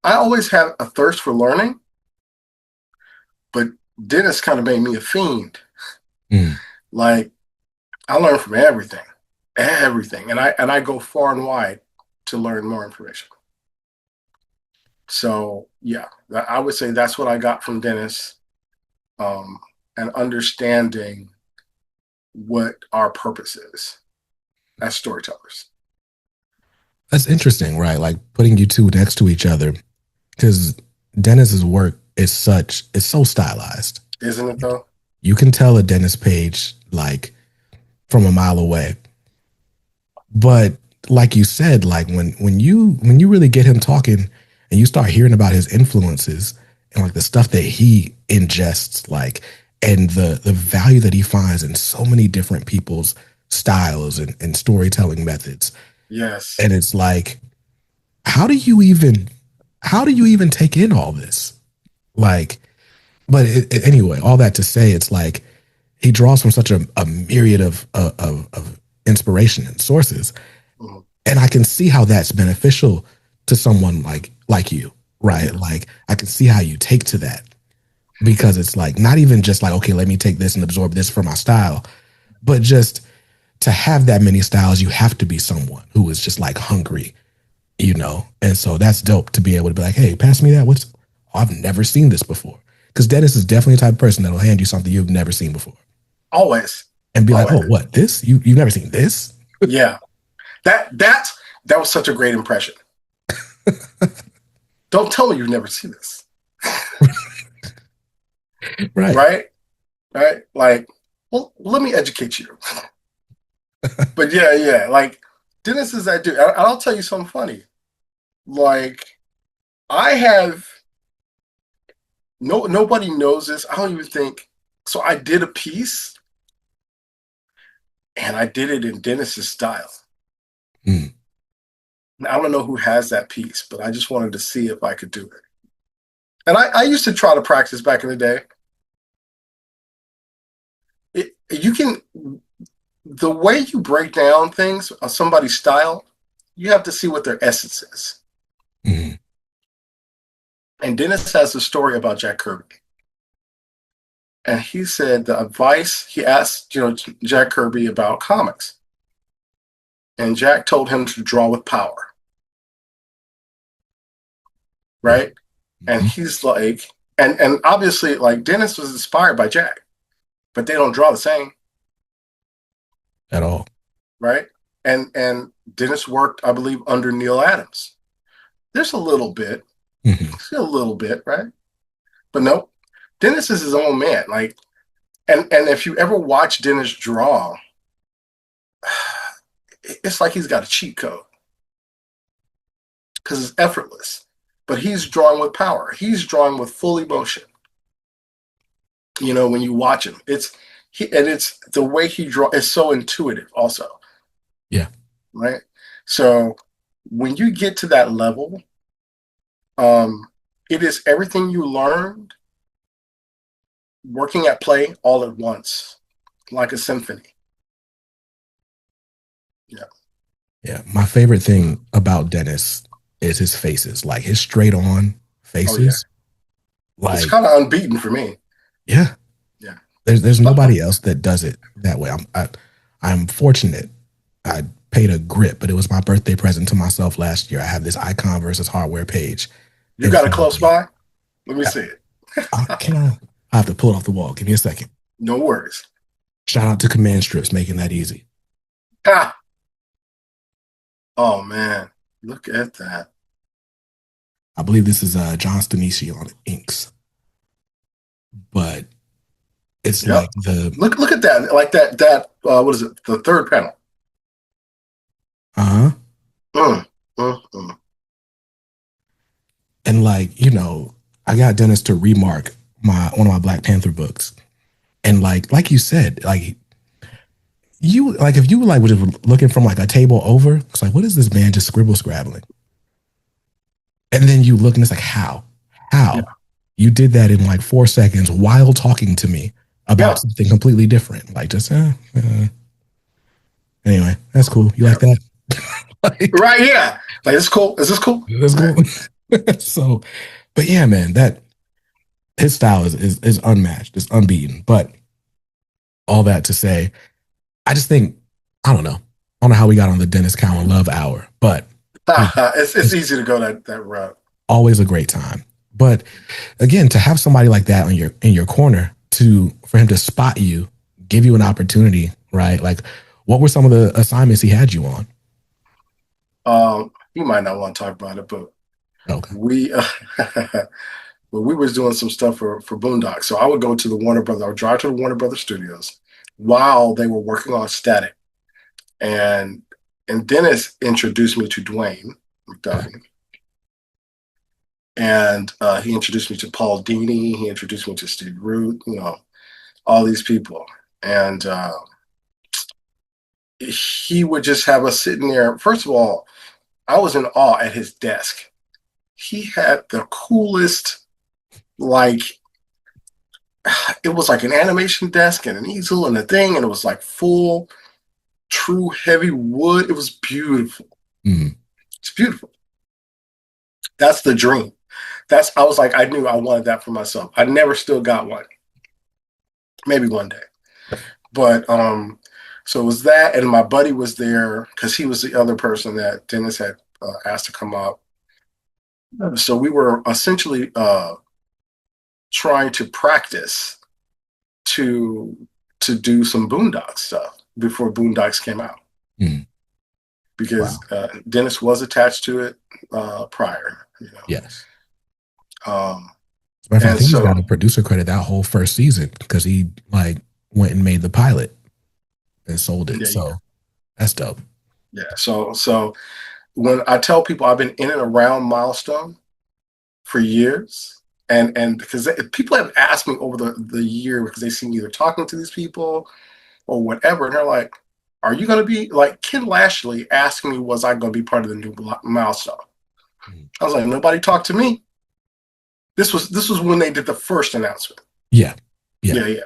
I always had a thirst for learning, but Dennis kind of made me a fiend. Mm. Like I learn from everything, and I go far and wide to learn more information. So yeah, I would say that's what I got from Dennis, um, and understanding what our purpose is as storytellers. That's interesting, right? Like putting you two next to each other because Dennis's work is so stylized. Isn't it though? You can tell a Dennis page like from a mile away. But like you said, like when you really get him talking and you start hearing about his influences and like the stuff that he ingests, like, and the value that he finds in so many different people's styles and storytelling methods. Yes. And it's like, how do you even take in all this? Like, but anyway, all that to say, it's like he draws from such a myriad of inspiration and sources. Mm-hmm. And I can see how that's beneficial to someone like you, right? Mm-hmm. Like I can see how you take to that, because it's like not even just like, okay, let me take this and absorb this for my style, but just to have that many styles, you have to be someone who is just like hungry, you know? And so that's dope to be able to be like, hey, pass me that. I've never seen this before. Because Dennis is definitely the type of person that'll hand you something you've never seen before. Always. And be like, oh, what, this? You've never seen this? Yeah. That was such a great impression. Don't tell me you've never seen this. Right? Like, well, let me educate you. But yeah. Like, Dennis is that dude. I'll tell you something funny. Like, I have nobody knows this. I don't even think so. I did a piece, and I did it in Dennis's style. Mm. I don't know who has that piece, but I just wanted to see if I could do it. And I used to try to practice back in the day. The way you break down things of somebody's style, you have to see what their essence is. Mm-hmm. And Dennis has a story about Jack Kirby. And he said the advice, he asked, Jack Kirby about comics. And Jack told him to draw with power. Right? Mm-hmm. And he's like, and obviously, like, Dennis was inspired by Jack, but they don't draw the same. At all. Right? And Dennis worked, I believe, under Neil Adams. There's a little bit. Mm-hmm. A little bit, right? But no, Dennis is his own man. Like, and if you ever watch Dennis draw, it's like he's got a cheat code because it's effortless. But he's drawing with power. He's drawing with full emotion. When you watch him, it's the way he draws is so intuitive. Also, yeah, right. So when you get to that level, it is everything you learned working at play all at once, like a symphony. Yeah. Yeah. My favorite thing about Dennis is his faces, like his straight on faces. Oh, yeah. Like, it's kind of unbeaten for me. Yeah. Yeah. There's nobody else that does it that way. I'm fortunate. I paid a grip, but it was my birthday present to myself last year. I have this Icon versus Hardware page. You got it close by? Let me see it. I have to pull it off the wall. Give me a second. No worries. Shout out to Command Strips making that easy. Ah. Oh, man. Look at that. I believe this is John Stanici on inks. But it's like the... Look at that. Like that what is it? The third panel. Uh-huh. And like, I got Dennis to remark one of my Black Panther books. And like you said, like you, like if you like were looking from like a table over, it's like, what is this man just scribbling? And then you look and it's like, how you did that in like 4 seconds while talking to me about something completely different. Like just, anyway, that's cool. You like that? Like, right. Yeah. Like, it's cool. Is this cool? That's cool. So, but yeah, man, that his style is unmatched. It's unbeaten. But all that to say, I just think, I don't know how we got on the Dennis Cowan Love Hour, but it's easy to go that route. Always a great time. But again, to have somebody like that in your corner for him to spot you, give you an opportunity, right? Like, what were some of the assignments he had you on? You might not want to talk about it, but okay. We But we was doing some stuff for Boondock. So I would go to the Warner Brothers. I would drive to the Warner Brothers studios while they were working on Static. And Dennis introduced me to Dwayne McDuffie. And he introduced me to Paul Dini. He introduced me to Steve Root, all these people. And he would just have us sitting there. First of all, I was in awe at his desk. He had the coolest, it was like an animation desk and an easel and a thing, and it was like full, true heavy wood. It was beautiful. Mm. It's beautiful. That's the dream. I was like, I knew I wanted that for myself. I never still got one. Maybe one day. But so it was that, and my buddy was there because he was the other person that Dennis had asked to come up. So we were essentially trying to practice to do some Boondock stuff before Boondocks came out. Mm. Because Dennis was attached to it prior. Yes. I think he's got a producer credit that whole first season because he went and made the pilot and sold it. That's dope. Yeah. So when I tell people I've been in and around Milestone for years, and because people have asked me over the year because they've seen me either talking to these people or whatever, and they're like, "Are you going to be like?" Ken Lashley asked me, "Was I going to be part of the new Milestone?" Mm-hmm. I was like, "Nobody talked to me." This was when they did the first announcement. Yeah. I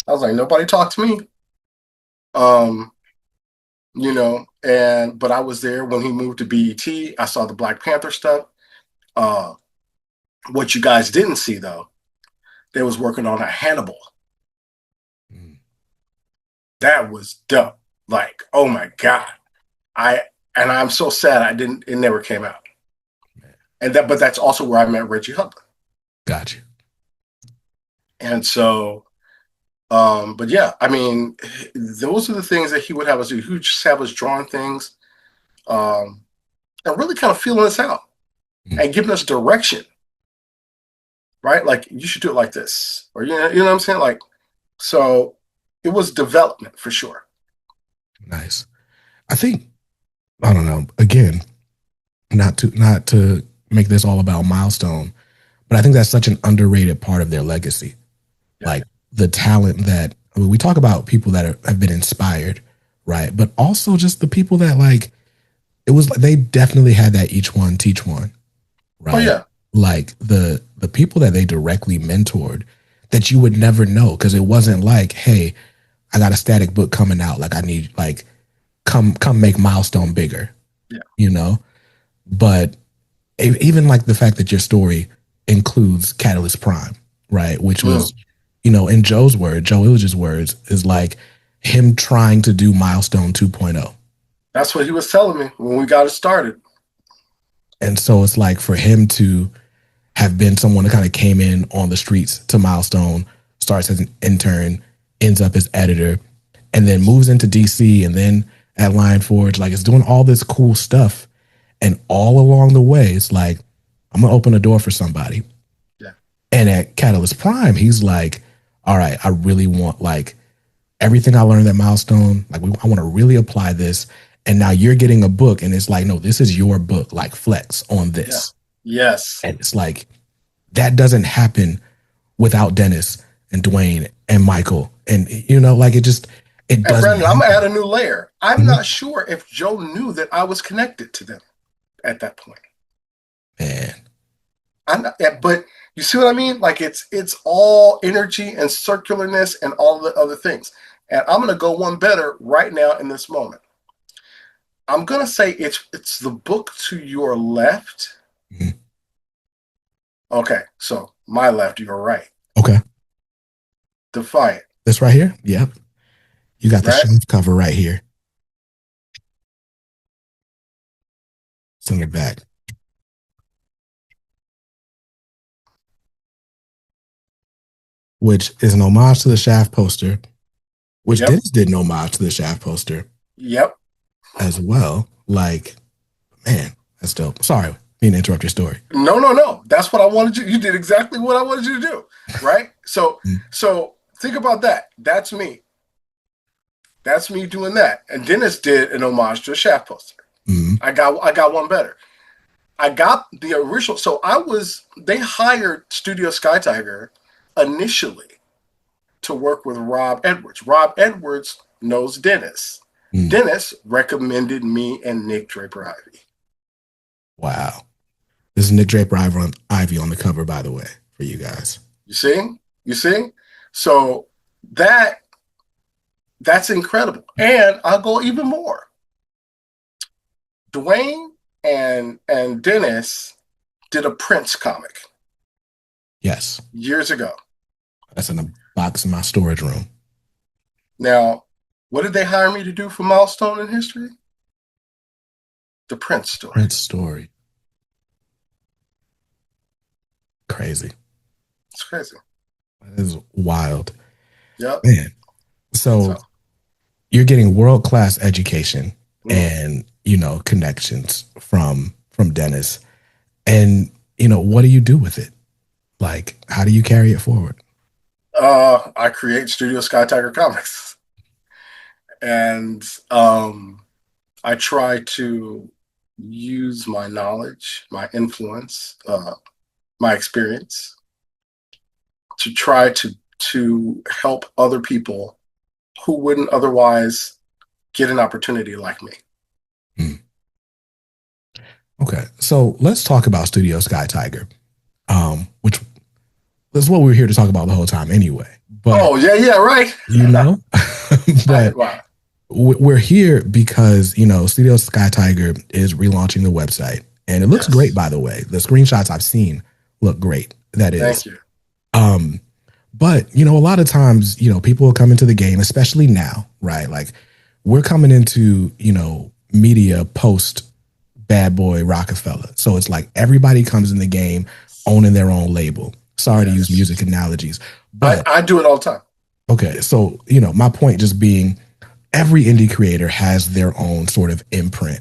was like, nobody talked to me. But I was there when he moved to BET. I saw the Black Panther stuff. What you guys didn't see though, they was working on a Hannibal. Mm. That was dope. Like, oh my God. I'm so sad it never came out. But that's also where I met Reggie Hubler. Gotcha. And so, but yeah, I mean, those are the things that he would have us do. He would just have us drawing things, and really kind of feeling us out and giving us direction, right? Like, you should do it like this, or, you know what I'm saying? Like, so it was development for sure. Nice. I think, I don't know, again, not to make this all about Milestone, but I think that's such an underrated part of their legacy. Yeah. Like the talent that, we talk about people that have been inspired, right? But also just the people that they definitely had that each one teach one, right? Oh yeah. Like the people that they directly mentored that you would never know, because it wasn't like, hey, I got a Static book coming out, I need come make Milestone bigger. Yeah. But even the fact that your story includes Catalyst Prime, right? Which was, in Joe Illich's words, is like him trying to do Milestone 2.0. That's what he was telling me when we got it started. And so it's like for him to have been someone that kind of came in on the streets to Milestone, starts as an intern, ends up as editor, and then moves into DC, and then at Lion Forge, it's doing all this cool stuff. And all along the way, it's like, I'm going to open a door for somebody. Yeah. And at Catalyst Prime, he's like, all right, I really want everything I learned at Milestone. I want to really apply this. And now you're getting a book, and it's like, no, this is your book. Flex on this. Yeah. Yes. And it's like, that doesn't happen without Dennis and Dwayne and Michael. And, it doesn't. And Brandon, I'm going to add a new layer. I'm not sure if Joe knew that I was connected to them at that point. Man. But you see what I mean? It's all energy and circularness and all the other things. And I'm going to go one better right now in this moment. I'm going to say it's the book to your left. Mm-hmm. Okay, so my left, your right. Okay. Defiant. This right here? Yep. You got the shelf cover right here. Send it back. Which is an homage to the Shaft poster, which Dennis did an homage to the Shaft poster. Yep. As well. Man, that's dope. Sorry. mean to interrupt your story. No. That's what I wanted you. You did exactly what I wanted you to do, right? So think about that. That's me. That's me doing that. And Dennis did an homage to a Shaft poster. I got one better. I got the original. So they hired Studio Skye-Tiger initially to work with Rob Edwards. Rob Edwards knows Dennis. Dennis recommended me and Nick Draper-Ivy. Wow. This is Nick Draper-Ivy on the cover, by the way, for you guys. You see? So that's incredible. And I'll go even more. Dwayne and Dennis did a Prince comic. Yes. Years ago. That's in a box in my storage room. Now, what did they hire me to do for Milestone in History? The Prince story. Prince story. Crazy. It's crazy. That is wild. Yep. Man. So you're getting world-class education and, connections from Dennis. And, what do you do with it? Like, how do you carry it forward? I create Studio Skye-Tiger Comics. And I try to use my knowledge, my influence, my experience to try to help other people who wouldn't otherwise get an opportunity like me. Okay, so let's talk about Studio Skye-Tiger, which is what we were here to talk about the whole time anyway. But, right. But wow. We're here because, Studio Skye-Tiger is relaunching the website. And it looks great, by the way. The screenshots I've seen look great. That is. Thank you. But, a lot of times, people come into the game, especially now, right? Like, we're coming into, media post Bad Boy Rockefeller. So it's like everybody comes in the game owning their own label. Sorry to use music analogies, but I do it all the time. Okay. So, my point just being every indie creator has their own sort of imprint.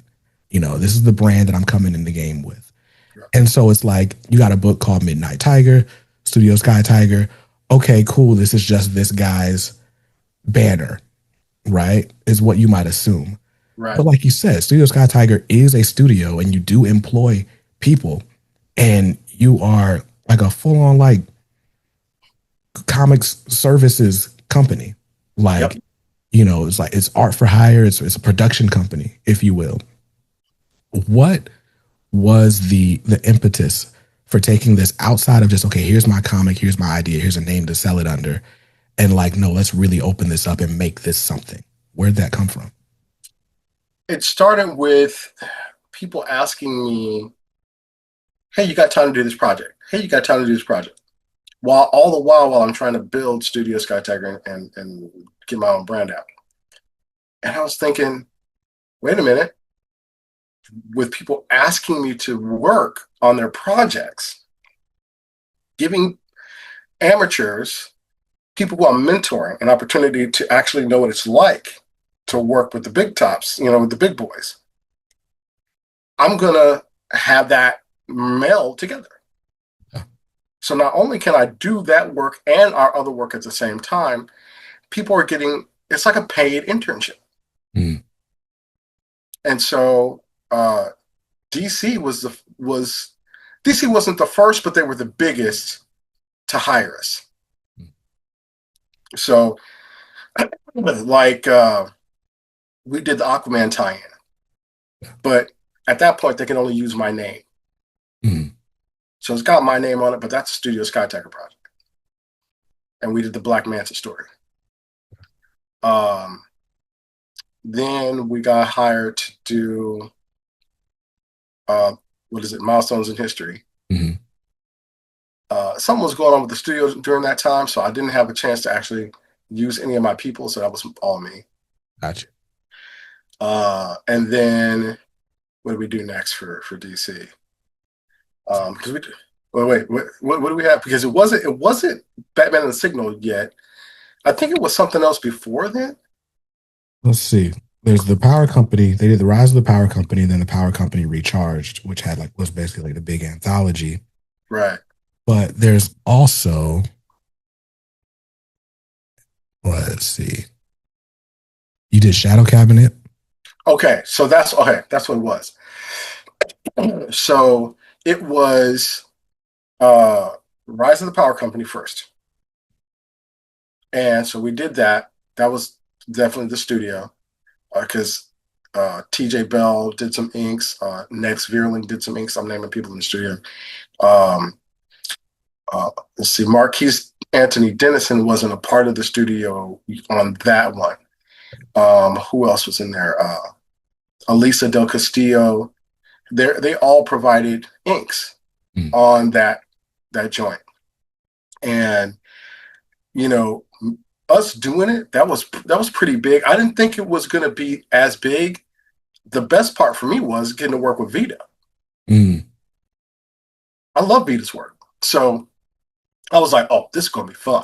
This is the brand that I'm coming in the game with. Yeah. And so it's like, you got a book called Midnight Tiger, Studio Skye-Tiger. Okay, cool. This is just this guy's banner, right? Is what you might assume. Right. But like you said, Studio Skye-Tiger is a studio and you do employ people and you are like a full on like comics services company. Like, it's like, it's art for hire. It's a production company, if you will. What was the impetus for taking this outside of just, okay, here's my comic, here's my idea, here's a name to sell it under. And like, no, let's really open this up and make this something. Where'd that come from? It started with people asking me, hey, you got time to do this project? Hey, you got time to do this project? While I'm trying to build Studio Skye-Tiger and get my own brand out. And I was thinking, wait a minute, with people asking me to work on their projects, giving amateurs, people who I'm mentoring, an opportunity to actually know what it's like to work with the big tops, with the big boys. I'm going to have that meld together. So not only can I do that work and our other work at the same time, people are getting, it's like a paid internship. And so DC DC wasn't the first, but they were the biggest to hire us. So like we did the Aquaman tie-in, but at that point they can only use my name. So it's got my name on it, but that's a Studio Skye-Tiger project. And we did the Black Manta story. Then we got hired to do, Milestones in History. Something was going on with the studio during that time, so I didn't have a chance to actually use any of my people, so that was all me. Gotcha. And then what did we do next for DC? Because we wait, what do we have? Because it wasn't Batman and the Signal yet. I think it was something else before then. Let's see. there's the Power Company. They did the Rise of the Power Company, and then the Power Company Recharged, which had like was basically like the big anthology. Right. But there's also, let's see, you did Shadow Cabinet. Okay, so that's okay. That's what it was. So it was uh, Rise of the Power Company first, and so we did that. That was definitely the studio because TJ Bell did some inks. Next Veerling did some inks. I'm naming people in the studio. Um, let's see, Marquise Anthony Dennison wasn't a part of the studio on that one. Who else was in there? Elisa Del Castillo. They all provided inks on that joint, and you know, us doing it, that was pretty big. I didn't think it was going to be as big. The best part for me was getting to work with Vita. Mm. I love Vita's work, so I was like, "Oh, this is going to be fun,"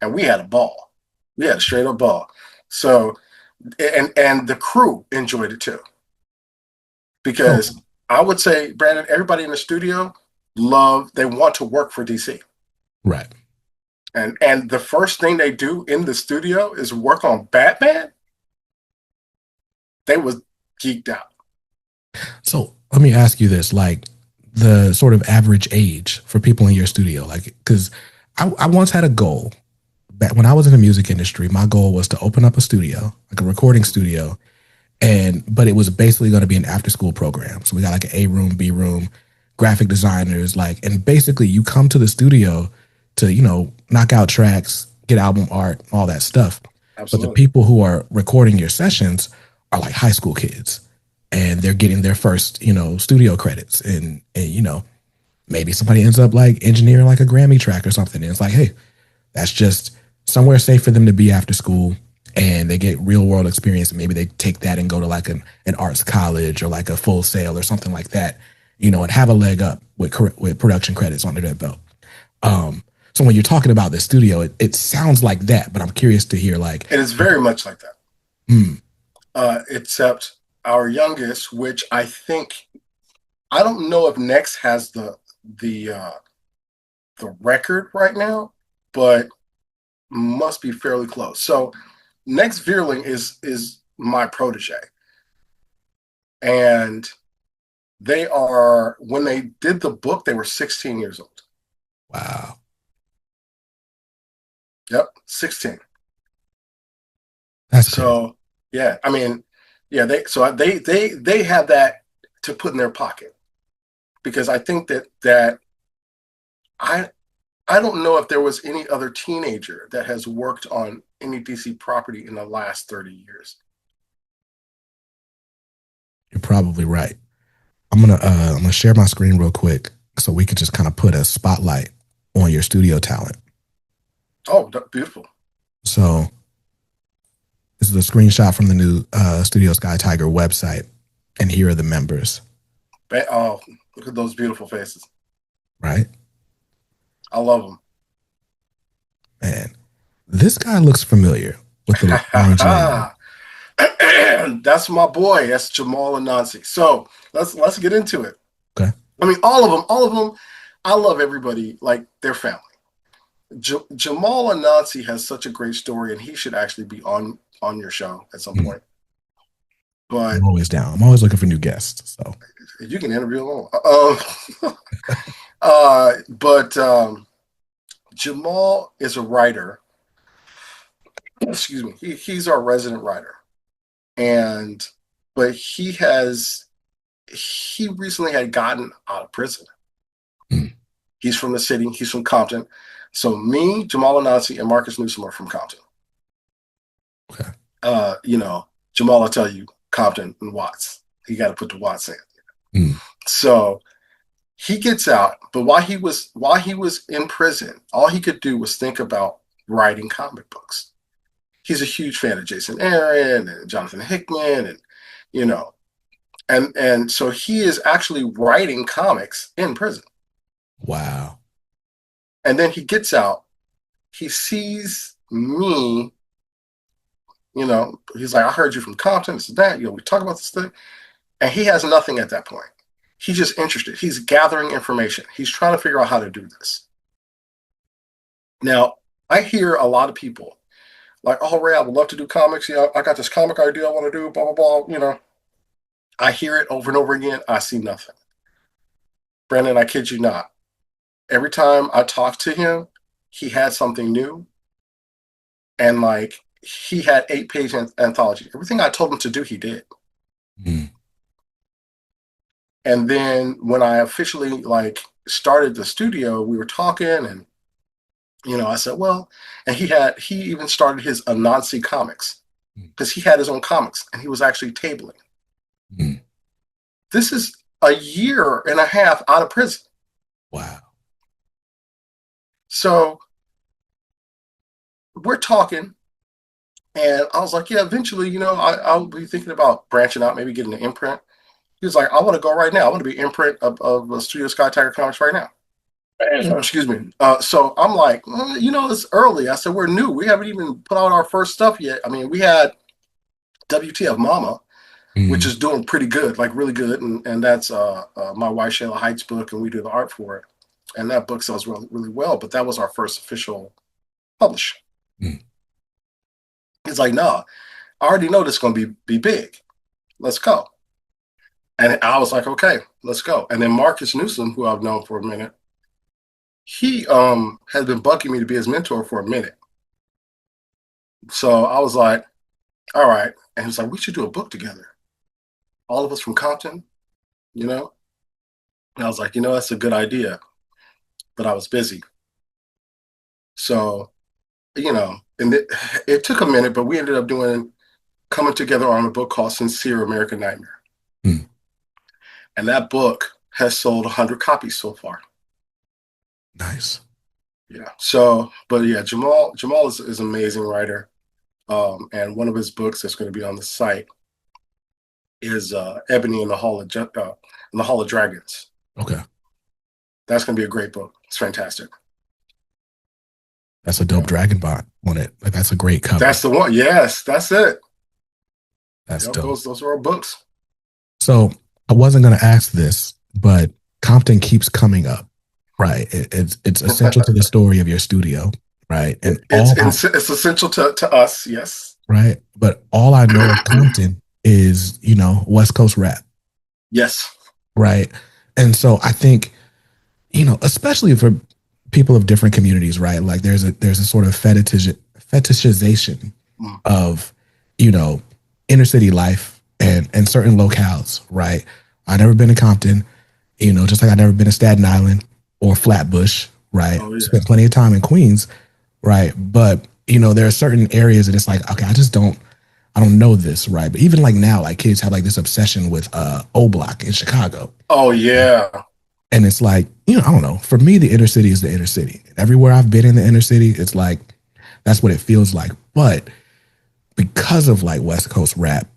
and we had a ball. We had a straight up ball. So, and the crew enjoyed it too, because So, I would say, Brandon, everybody in the studio they want to work for DC. right. And the first thing they do in the studio is work on Batman. They was geeked out. So let me ask you this, like the sort of average age for people in your studio, like, because I once had a goal that when I was in the music industry, my goal was to open up a studio, like a recording studio, but it was basically going to be an after school program. So we got like an A room, B room, graphic designers, like, and basically you come to the studio to, knock out tracks, get album art, all that stuff. But the Absolutely. people who are recording your sessions are like high school kids, and they're getting their first, studio credits, and maybe somebody ends up like engineering like a Grammy track or something. And it's like, hey, that's just somewhere safe for them to be after school, and they get real world experience. And maybe they take that and go to like an arts college or like a Full Sail or something like that, and have a leg up with production credits under their belt. So when you're talking about the studio, it sounds like that, but I'm curious to hear like, It is very much like that. hmm, Except our youngest, which I don't know if Next has the uh, the record right now, but must be fairly close. So Next Veerling is my protege, and they are when they did the book, they were 16 years old. wow, Yep, 16. that's crazy. So yeah, I mean, yeah, they have that to put in their pocket, because I think that I I don't know if there was any other teenager that has worked on any DC property in the last 30 years. You're probably right. I'm gonna share my screen real quick so we could just kind of put a spotlight on your studio talent. Oh, beautiful. So this is a screenshot from the new Studio Skye-Tiger website, and here are the members. Oh, look at those beautiful faces. Right, I love them. man. This guy looks familiar with the orange name. That's my boy. That's Jamal Anansi. So let's get into it. Okay, I mean, all of them. I love everybody like their family. Jamal Anansi has such a great story, and he should actually be on your show at some point. But I'm always down. I'm always looking for new guests. So you can interview him. But Jamal is a writer. Excuse me. He's our resident writer, and but he recently had gotten out of prison. mm, He's from the city. He's from Compton. So me, Jamal Anansi, and Marcus Newsom are from Compton. okay, Jamal will tell you Compton and Watts. He got to put the Watts in. mm, So he gets out, but while he was in prison, all he could do was think about writing comic books. He's a huge fan of Jason Aaron and Jonathan Hickman, and you know, and so he is actually writing comics in prison. wow, And then he gets out, he sees me You know, he's like, I heard you from Compton, this is that, you know, we talk about this thing. And he has nothing at that point. He's just interested. He's gathering information. He's trying to figure out how to do this. Now, I hear a lot of people like, oh, Ray, I would love to do comics. You know, I got this comic idea I want to do, blah, blah, blah. You know, I hear it over and over again. I see nothing. Brandon, I kid you not. Every time I talk to him, he had something new. And like, he had 8-page anthology. Everything I told him to do, he did. Mm. And then when I officially like started the studio, we were talking and, you know, I said, well, and he even started his Anansi comics because he had his own comics and he was actually tabling. Mm. This is a year and a half out of prison. Wow. So we're talking and I was like, yeah, eventually, you know, I'll be thinking about branching out, maybe getting an imprint. He was like, I want to go right now. I want to be imprint of Studio Skye-Tiger Comics right now. Excuse me. So I'm like, you know, it's early. I said, we're new. We haven't even put out our first stuff yet. I mean, we had WTF Mama, which is doing pretty good, like really good. And that's my wife, Shayla Heights book, and we do the art for it. And that book sells really, really well. But that was our first official publish. Mm. He's like, no, I already know this is going to be big. Let's go. And I was like, okay, let's go. And then Marcus Newsom, who I've known for a minute, he has been bugging me to be his mentor for a minute. So I was like, all right. And he was like, we should do a book together. All of us from Compton, you know? And I was like, you know, that's a good idea. But I was busy. So, you know, and it took a minute, but we ended up coming together on a book called Sincere American Nightmare. Mm. And that book has sold 100 copies so far. Nice. Yeah. So, but yeah, Jamal is an amazing writer. And one of his books that's going to be on the site is Ebony in the Hall of Dragons. Okay. That's going to be a great book. It's fantastic. That's a dope dragon bot on it. Like that's a great cover. That's the one. Yes, that's it. That's dope. Those are our books. So I wasn't going to ask this, but Compton keeps coming up, right? It's essential to the story of your studio, right? And it's essential to us, yes. Right. But all I know of Compton is, you know, West Coast rap. Yes. Right. And so I think, you know, especially for people of different communities, right? Like there's a sort of fetishization of, you know, inner city life and certain locales, right? I've never been to Compton, you know, just like I've never been to Staten Island or Flatbush, right? Oh, yeah. Spent plenty of time in Queens, right? But, you know, there are certain areas that it's like, okay, I don't know this, right? But even like now, like kids have like this obsession with O Block in Chicago. Oh, yeah. And it's like, you know, I don't know. For me, the inner city is the inner city. Everywhere I've been in the inner city, it's like, that's what it feels like. But because of like West Coast rap,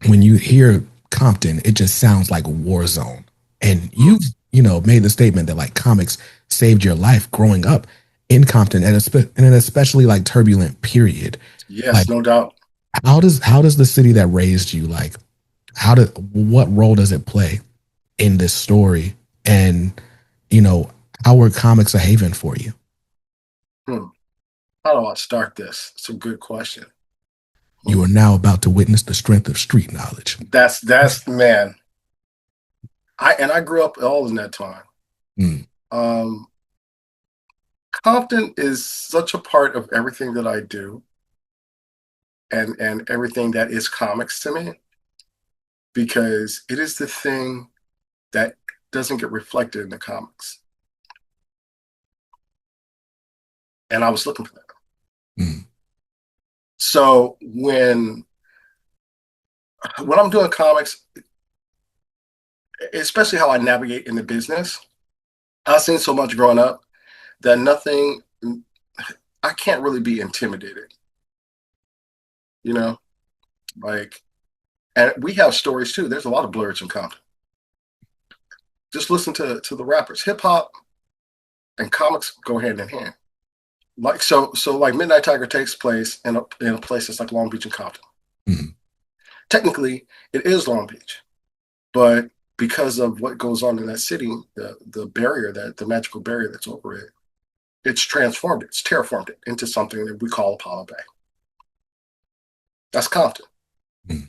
when you hear Compton, it just sounds like a war zone. And you've, you know, made the statement that like comics saved your life growing up in Compton and in an especially like turbulent period. Yes, like, no doubt. How does the city that raised you, like, what role does it play in this story? And, you know, how were comics a haven for you? How do I start this? It's a good question. You are now about to witness the strength of street knowledge. That's man. I grew up all in that time. Compton is such a part of everything that I do and everything that is comics to me, because it is the thing that doesn't get reflected in the comics. And I was looking for that. So when I'm doing comics, especially how I navigate in the business, I've seen so much growing up that I can't really be intimidated. You know, like, and we have stories too. There's a lot of blurs in Compton. Just listen to the rappers. Hip hop and comics go hand in hand. like like Midnight Tiger takes place in a place that's like Long Beach and Compton. Mm-hmm. Technically, it is Long Beach, but because of what goes on in that city, the barrier, that the magical barrier that's over it, it's transformed it, it's terraformed it into something that we call Apollo Bay. That's Compton. Mm-hmm.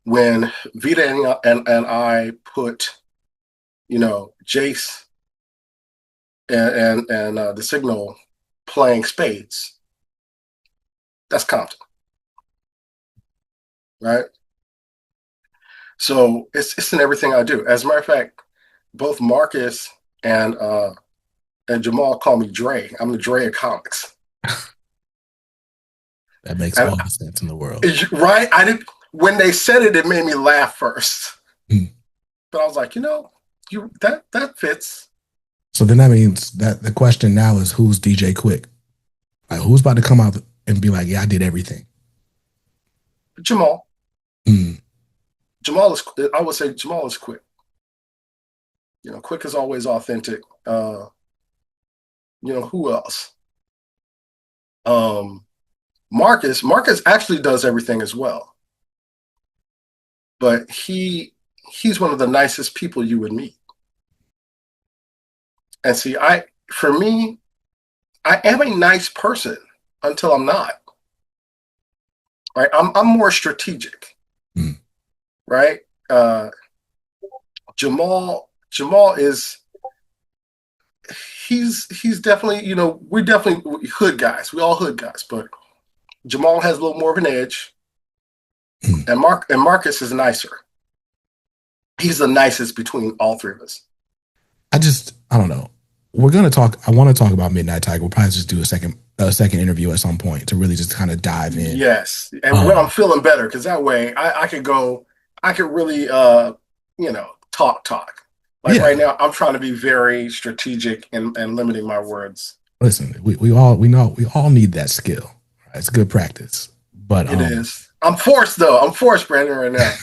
When Vita and I put, Jace and the Signal playing spades, that's Compton, right? So it's in everything I do. As a matter of fact, both Marcus and Jamal call me Dre. I'm the Dre of comics. That makes all the sense in the world. Right? When they said it, it made me laugh first. But I was like, that fits. So then that means that the question now is, who's DJ Quick? Like, who's about to come out and be like, yeah, I did everything? Jamal. Mm. I would say Jamal is Quick. Quick is always authentic. Who else? Marcus actually does everything as well. But he's one of the nicest people you would meet. And see, for me, I am a nice person until I'm not. Right? I'm more strategic. Mm. Right? Jamal is, he's definitely, we're definitely hood guys. We all hood guys, but Jamal has a little more of an edge. And Marcus is nicer. He's the nicest between all three of us. I don't know. I want to talk about Midnight Tiger. We'll probably just do a second interview at some point to really just kind of dive in. Yes. And when I'm feeling better, because that way I could really, talk. Like right now, I'm trying to be very strategic and limiting my words. Listen, we all need that skill. Right? It's good practice, but it is. I'm forced, Brandon, right now.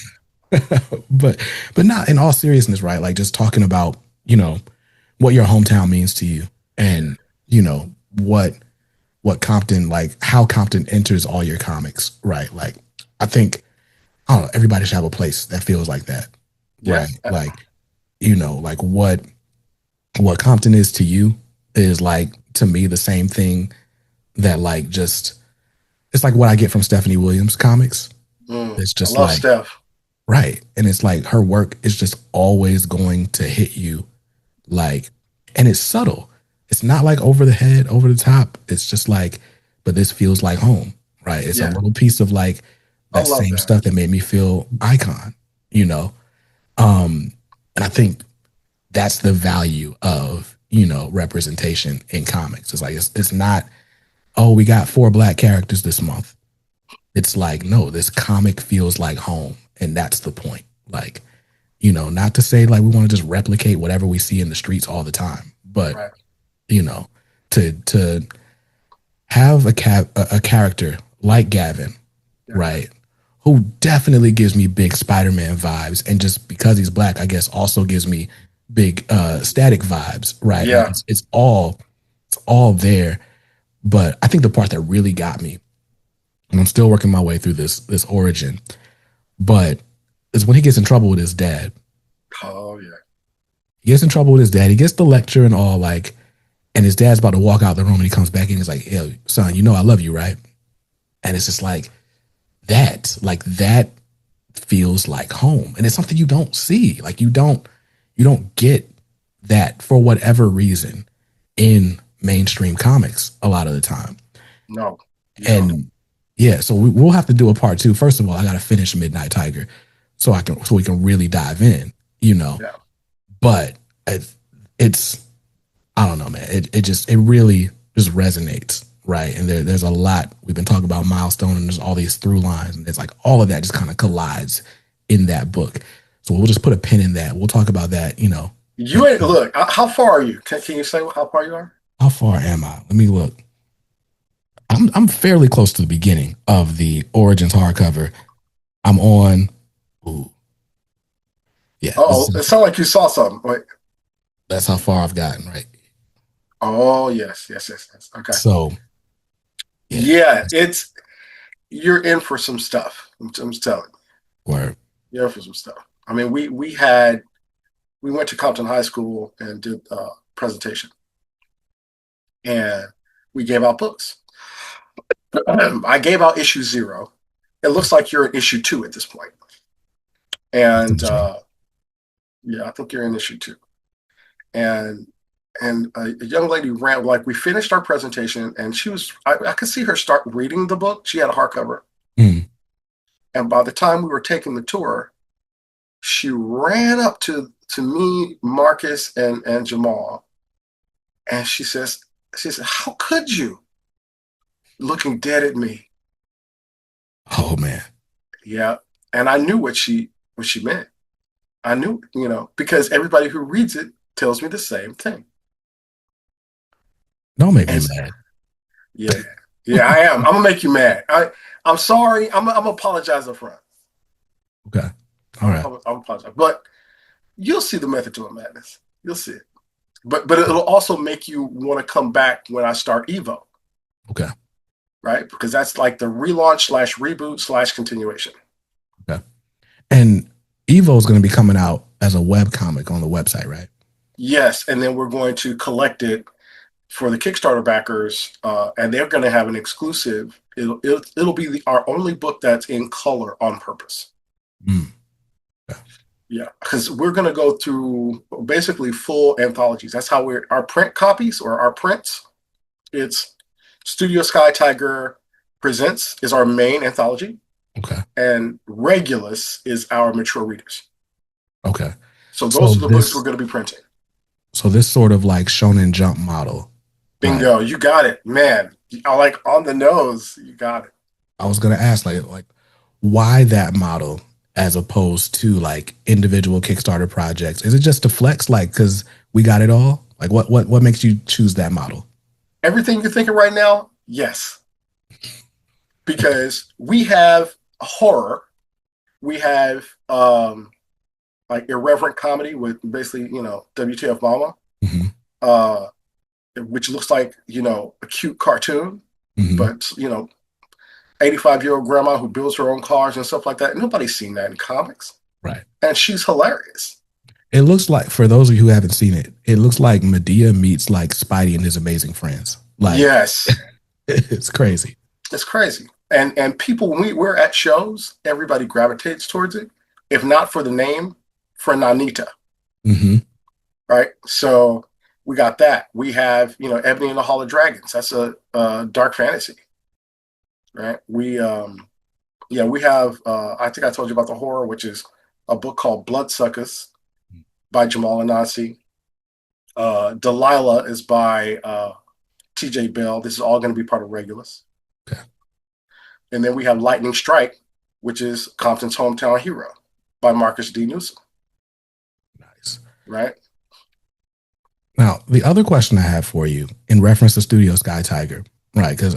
but not in all seriousness, right? Like just talking about, what your hometown means to you, and what Compton, like how Compton enters all your comics, right? Like I think, I don't know, everybody should have a place that feels like that, right? Like, like what Compton is to you is like, to me, the same thing that like it's like what I get from Stephanie Williams comics. It's just I love Steph. Right. And it's like her work is just always going to hit you, like, and it's subtle. It's not like over the head, over the top. It's just like, but this feels like home, right? It's a little piece of like that same stuff that made me feel Icon, And I think that's the value of, representation in comics. It's like, it's not, oh, we got 4 Black characters this month. It's like, no, this comic feels like home. And that's the point. Like, not to say like we want to just replicate whatever we see in the streets all the time, but, to have a character like Gavin, right, who definitely gives me big Spider-Man vibes. And just because he's Black, I guess also gives me big Static vibes, right? Yeah. Like it's all there. But I think the part that really got me, and I'm still working my way through this origin, but is when he gets in trouble with his dad. Oh yeah. He gets in trouble with his dad. He gets the lecture and all, like, and his dad's about to walk out the room and he comes back and he's like, "Yo, son, I love you, right?" And it's just like that feels like home. And it's something you don't see. Like you don't get that for whatever reason in mainstream comics a lot of the time. No. And yeah, so we'll have to do a part 2. First of all, I got to finish Midnight Tiger so we can really dive in, Yeah. But it's, I don't know, man. It really just resonates, right? And there's a lot. We've been talking about Milestone, and there's all these through lines, and it's like all of that just kind of collides in that book. So we'll just put a pin in that. We'll talk about that, You ain't look. How far are you? Can you say how far you are? How far am I? Let me look. I'm fairly close to the beginning of the Origins hardcover. I'm on. Ooh. Yeah. Oh, it sounded like you saw something. Wait. That's how far I've gotten, right? Oh yes. Okay. So yeah, Yeah, you're in for some stuff. I'm just telling you, where you're in for some stuff. I mean, we went to Compton High School and did a presentation, and we gave out books. I gave out issue 0. It looks like you're in issue 2 at this point, and yeah, I think you're in issue 2. And a young lady ran, like, we finished our presentation, and I could see her start reading the book. She had a hardcover, mm, and by the time we were taking the tour, she ran up to me, Marcus, and Jamal, and she said, "How could you?" Looking dead at me. oh man, Yeah, and I knew what she meant. I knew, because everybody who reads it tells me the same thing. don't make me And mad. yeah, yeah, I am. I'm gonna make you mad. I'm sorry. I'm apologize up front. Okay, all right, I'm apologize, but you'll see the method to a madness. You'll see it. But it'll also make you want to come back when I start Evo, okay, right? Because that's like the relaunch slash reboot slash continuation. okay. And Evo is going to be coming out as a web comic on the website, right? Yes, and then we're going to collect it for the Kickstarter backers, and they're going to have an exclusive. It'll be our only book that's in color on purpose. Mm, okay. Yeah, because we're going to go through basically full anthologies. That's how our print copies or our prints. It's Studio Skye-Tiger Presents is our main anthology, Okay. and Regulus is our mature readers. Okay. So So those are the books we're going to be printing. So this sort of like Shonen Jump model. Bingo, Right? you got it, man. I like on the nose. You got it. I was gonna ask like why that model as opposed to like individual Kickstarter projects? Is it just to flex? Like, because we got it all? Like what makes you choose that model? Everything you're thinking right now, yes, because we have horror, we have like irreverent comedy with basically WTF Mama, Mm-hmm. uh, which looks like a cute cartoon, Mm-hmm. but 85-year-old grandma who builds her own cars and stuff like that. Nobody's seen that in comics, Right. and she's hilarious. It looks like, for those of you who haven't seen it, it looks like Medea meets like Spidey and his amazing friends. Like, Yes, it's crazy. it's crazy. And people, when we're at shows, everybody gravitates towards it. If not for the name, for Nanita, Mm-hmm. right? So we got that. We have Ebony and the Hall of Dragons. That's a dark fantasy, right? We have I think I told you about the horror, which is a book called Bloodsuckers by Jamal Anansi. Delilah is by T.J. Bell. This is all going to be part of Regulus. Okay. And then we have Lightning Strike, which is Compton's Hometown Hero by Marcus D. Newsom. Nice. Right? Now, the other question I have for you in reference to Studio Skye-Tiger, right? Because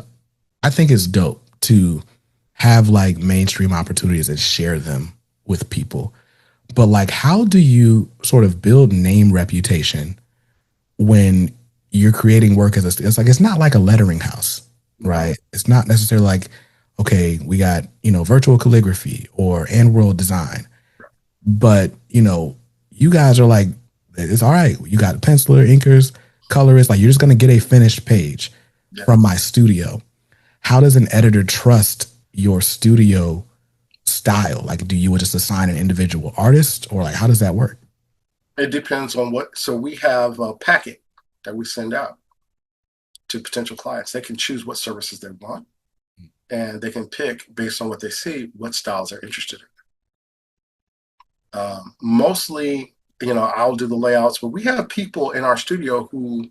I think it's dope to have like mainstream opportunities and share them with people. But like, how do you sort of build name reputation when you're creating work it's not like a lettering house, right? It's not necessarily like, okay, we got, virtual calligraphy or and world design, but you guys are like, it's all right. You got penciler, inkers, colorists, like you're just going to get a finished page from my studio. How does an editor trust your studio style? Like, do you just assign an individual artist, or like, how does that work? It depends on what. So we have a packet that we send out to potential clients. They can choose what services they want, and they can pick based on what they see what styles they're interested in. Mostly, I'll do the layouts, but we have people in our studio who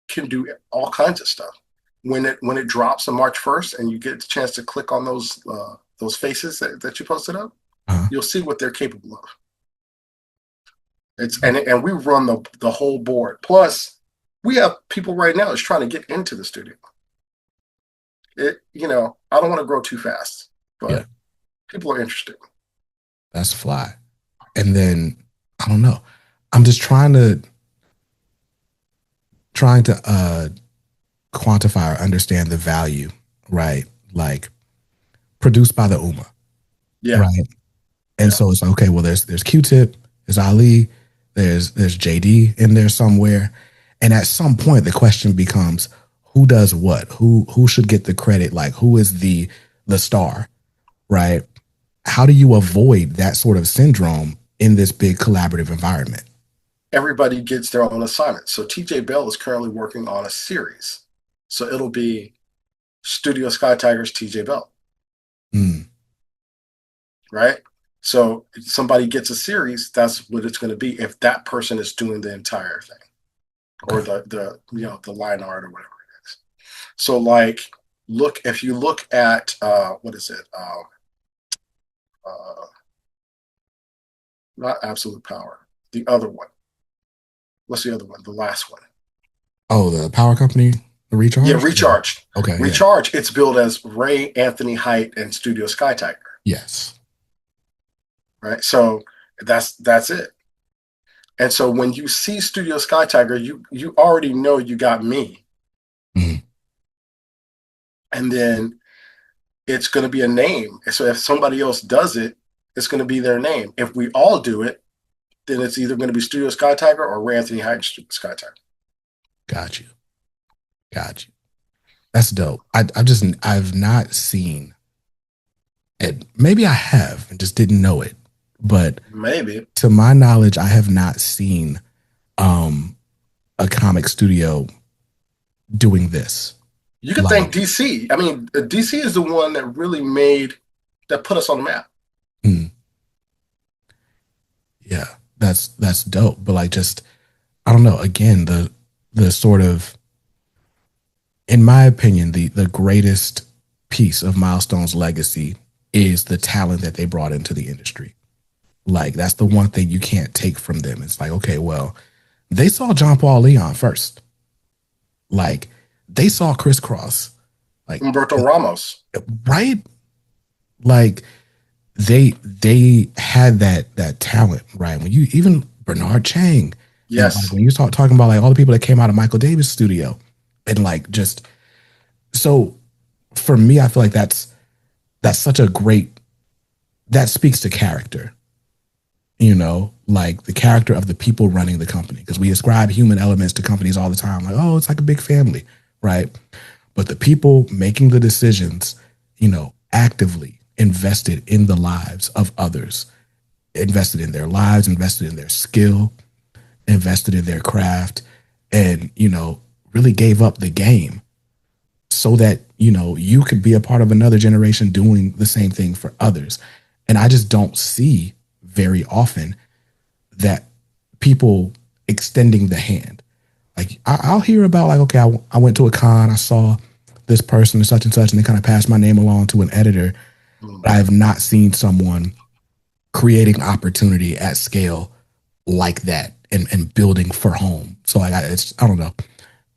can do all kinds of stuff. When it drops on March 1st, and you get the chance to click on those faces that you posted up, you'll see what they're capable of. And we run the whole board. Plus, we have people right now that's trying to get into the studio. I don't want to grow too fast, but people are interested. That's fly. And then I don't know. I'm just trying to trying to quantify or understand the value, right? Like produced by the Uma, Yeah. right? And so it's like, okay, well, there's Q-Tip, there's Ali, there's JD in there somewhere, and at some point the question becomes, who does what? Who should get the credit? Like, who is the star, right? How do you avoid that sort of syndrome in this big collaborative environment? Everybody gets their own assignment. So TJ Bell is currently working on a series. So it'll be Studio Skye-Tiger's TJ Bell. Mm. Right? So if somebody gets a series, that's what it's going to be if that person is doing the entire thing. Okay. Or the line art or whatever it is. So like if you look at what is it? Not Absolute Power. The other one. What's the other one? The last one. Oh, the Power Company, the Recharge? Yeah, Recharge. Okay. Recharge, it's billed as Ray, Anthony Height, and Studio Skye-Tiger. Yes. Right. So that's it. And so when you see Studio Skye-Tiger, you already know you got me. Mm-hmm. And then it's going to be a name. So if somebody else does it, it's going to be their name. If we all do it, then it's either going to be Studio Skye-Tiger or Ray Anthony Height and Studio Skye-Tiger. Got you. That's dope. I've not seen it. Maybe I have and just didn't know it. But maybe, to my knowledge, I have not seen a comic studio doing this. You could thank DC. I mean, DC is the one that really put us on the map. Yeah, that's dope. But like, just, I don't know. Again, the sort of, in my opinion, the greatest piece of Milestone's legacy is the talent that they brought into the industry. Like, that's the one thing you can't take from them. It's like, okay, well, they saw John Paul Leon first. Like, they saw Criss Cross. Like Humberto Ramos. Right? Like, they had that talent, right? When you, even Bernard Chang. Yes. Like, when you start talking about like all the people that came out of Michael Davis' studio, and like, just, so for me, I feel like that's such a great, that speaks to character. You know, like the character of the people running the company, because we ascribe human elements to companies all the time. Like, oh, it's like a big family, right? But the people making the decisions, you know, actively invested in the lives of others, invested in their lives, invested in their skill, invested in their craft, and, you know, really gave up the game so that, you know, you could be a part of another generation doing the same thing for others. And I just don't see very often that people extending the hand. Like, I'll hear about like, okay, I went to a con, I saw this person such and such, and they kind of passed my name along to an editor. But I have not seen someone creating opportunity at scale like that and building for home. So like, I don't know.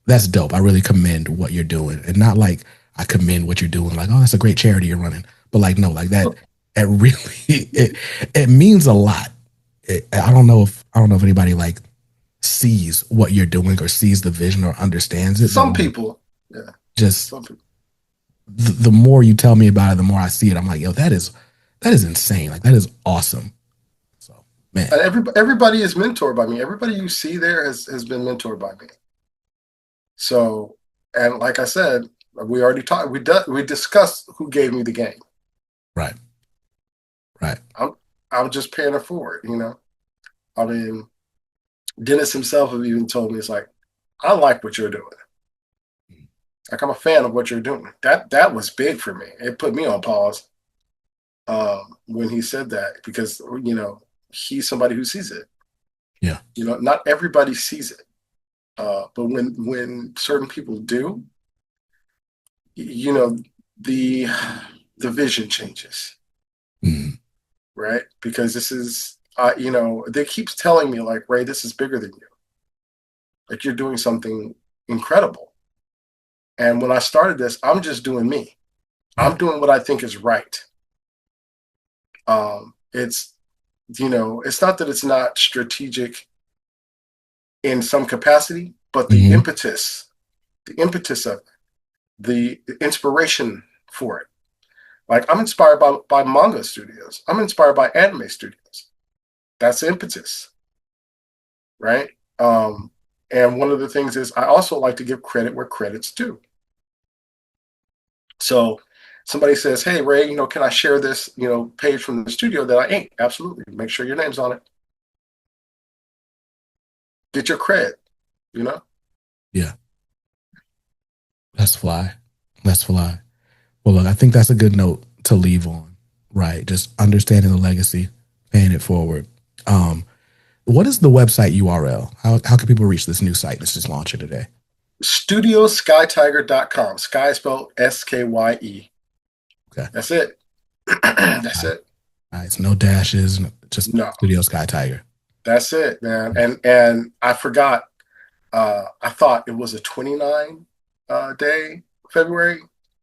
That's dope. I really commend what you're doing, and not like I commend what you're doing, like, oh, that's a great charity you're running, but like, no, like that. It really, it means a lot. I don't know if anybody like sees what you're doing or sees the vision or understands it. Some people, yeah. Just some people. The more you tell me about it, the more I see it. I'm like, yo, that is insane. Like, that is awesome. So, man, and everybody is mentored by me. Everybody you see there has been mentored by me. So, and like I said, we already talked. We discussed who gave me the game. Right. I'm just paying it forward, you know. I mean, Dennis himself have even told me, it's like, I like what you're doing. Like, I'm a fan of what you're doing. That was big for me. It put me on pause when he said that, because, you know, he's somebody who sees it. Yeah. You know, not everybody sees it. But when certain people do, you know, the vision changes. Mm. Right? Because this is, you know, they keep telling me like, Ray, this is bigger than you. Like, you're doing something incredible. And when I started this, I'm just doing me. Yeah. I'm doing what I think is right. It's, you know, it's not that it's not strategic in some capacity, but Mm-hmm. the impetus of it, the inspiration for it. Like, I'm inspired by manga studios. I'm inspired by anime studios. That's impetus, right? And one of the things is I also like to give credit where credit's due. So somebody says, hey, Ray, can I share this, page from the studio that I inked? Absolutely. Make sure your name's on it. Get your credit, Yeah. Let's fly. Let's fly. Well, look, I think that's a good note to leave on, right? Just understanding the legacy, paying it forward. What is the website URL? How can people reach this new site that's just launching today? Studio Skye-Tiger.com. Skye spelled Skye. Okay. That's it. That's it. All right. So no dashes, just No. Studio Skye-Tiger. That's it, man. And I forgot. I thought it was a 29 day February.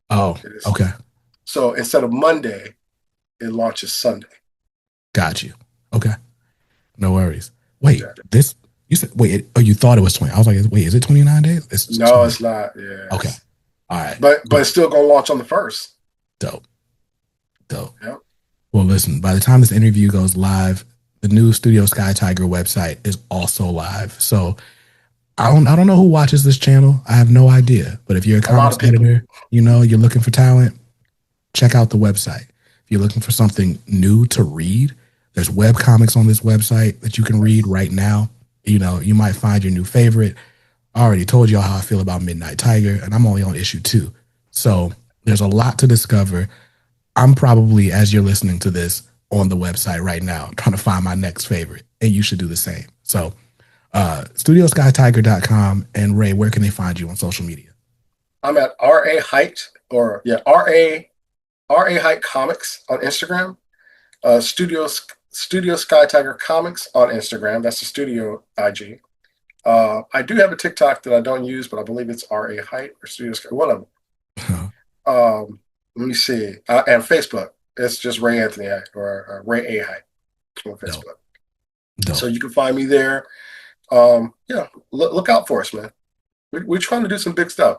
Oh, okay. So instead of Monday, it launches Sunday. Got you. Okay. No worries. Wait, you said, you thought it was 20. I was like, wait, is it 29 days? It's not. Yeah. Okay. All right. But it's still going to launch on the 1st. Dope. Yep. Well, listen, by the time this interview goes live, the new Studio Skye-Tiger website is also live. So I don't know who watches this channel. I have no idea. But if you're a comics editor, you're looking for talent, check out the website. If you're looking for something new to read, there's web comics on this website that you can read right now. You might find your new favorite. I already told y'all how I feel about Midnight Tiger, and I'm only on issue 2. So there's a lot to discover. I'm probably, as you're listening to this, on the website right now, trying to find my next favorite, and you should do the same. So StudioSkyetiger.com. And Ray, where can they find you on social media? I'm at RA Height RA Comics on Instagram. Studio Skye-Tiger Comics on Instagram. That's the studio IG. I do have a TikTok that I don't use, but I believe it's RA Height or Studio Sky. One of them. Let me see. And Facebook. It's just Ray Anthony Height or Ray A Height on Facebook. Dope. So you can find me there. Look out for us, man. We're trying to do some big stuff.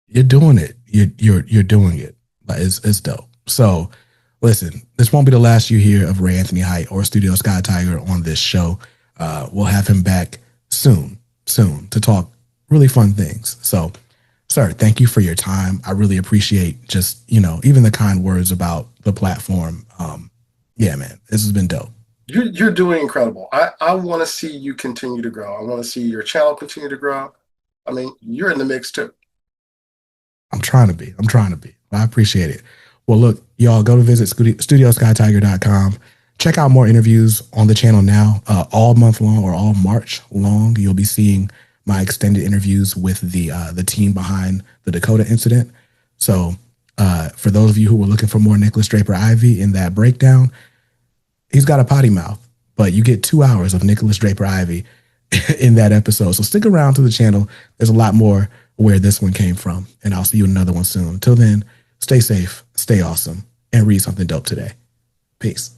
You're doing it. You're doing it. It's dope. So listen, this won't be the last you hear of Ray Anthony Height or Studio Skye-Tiger on this show. We'll have him back soon to talk really fun things. So, sir, thank you for your time. I really appreciate just, even the kind words about the platform. Yeah, man, this has been dope. You're doing incredible. I want to see you continue to grow. I want to see your channel continue to grow. I mean, you're in the mix too. I'm trying to be. I appreciate it. Well, look, y'all go to visit StudioSkyetiger.com. Check out more interviews on the channel now, all month long or all March long. You'll be seeing my extended interviews with the team behind the Dakota incident. So for those of you who were looking for more Nicholas Draper-Ivey in that breakdown, he's got a potty mouth, but you get 2 hours of Nicholas Draper-Ivey in that episode. So stick around to the channel. There's a lot more where this one came from, and I'll see you in another one soon. Until then, stay safe, stay awesome, and read something dope today. Peace.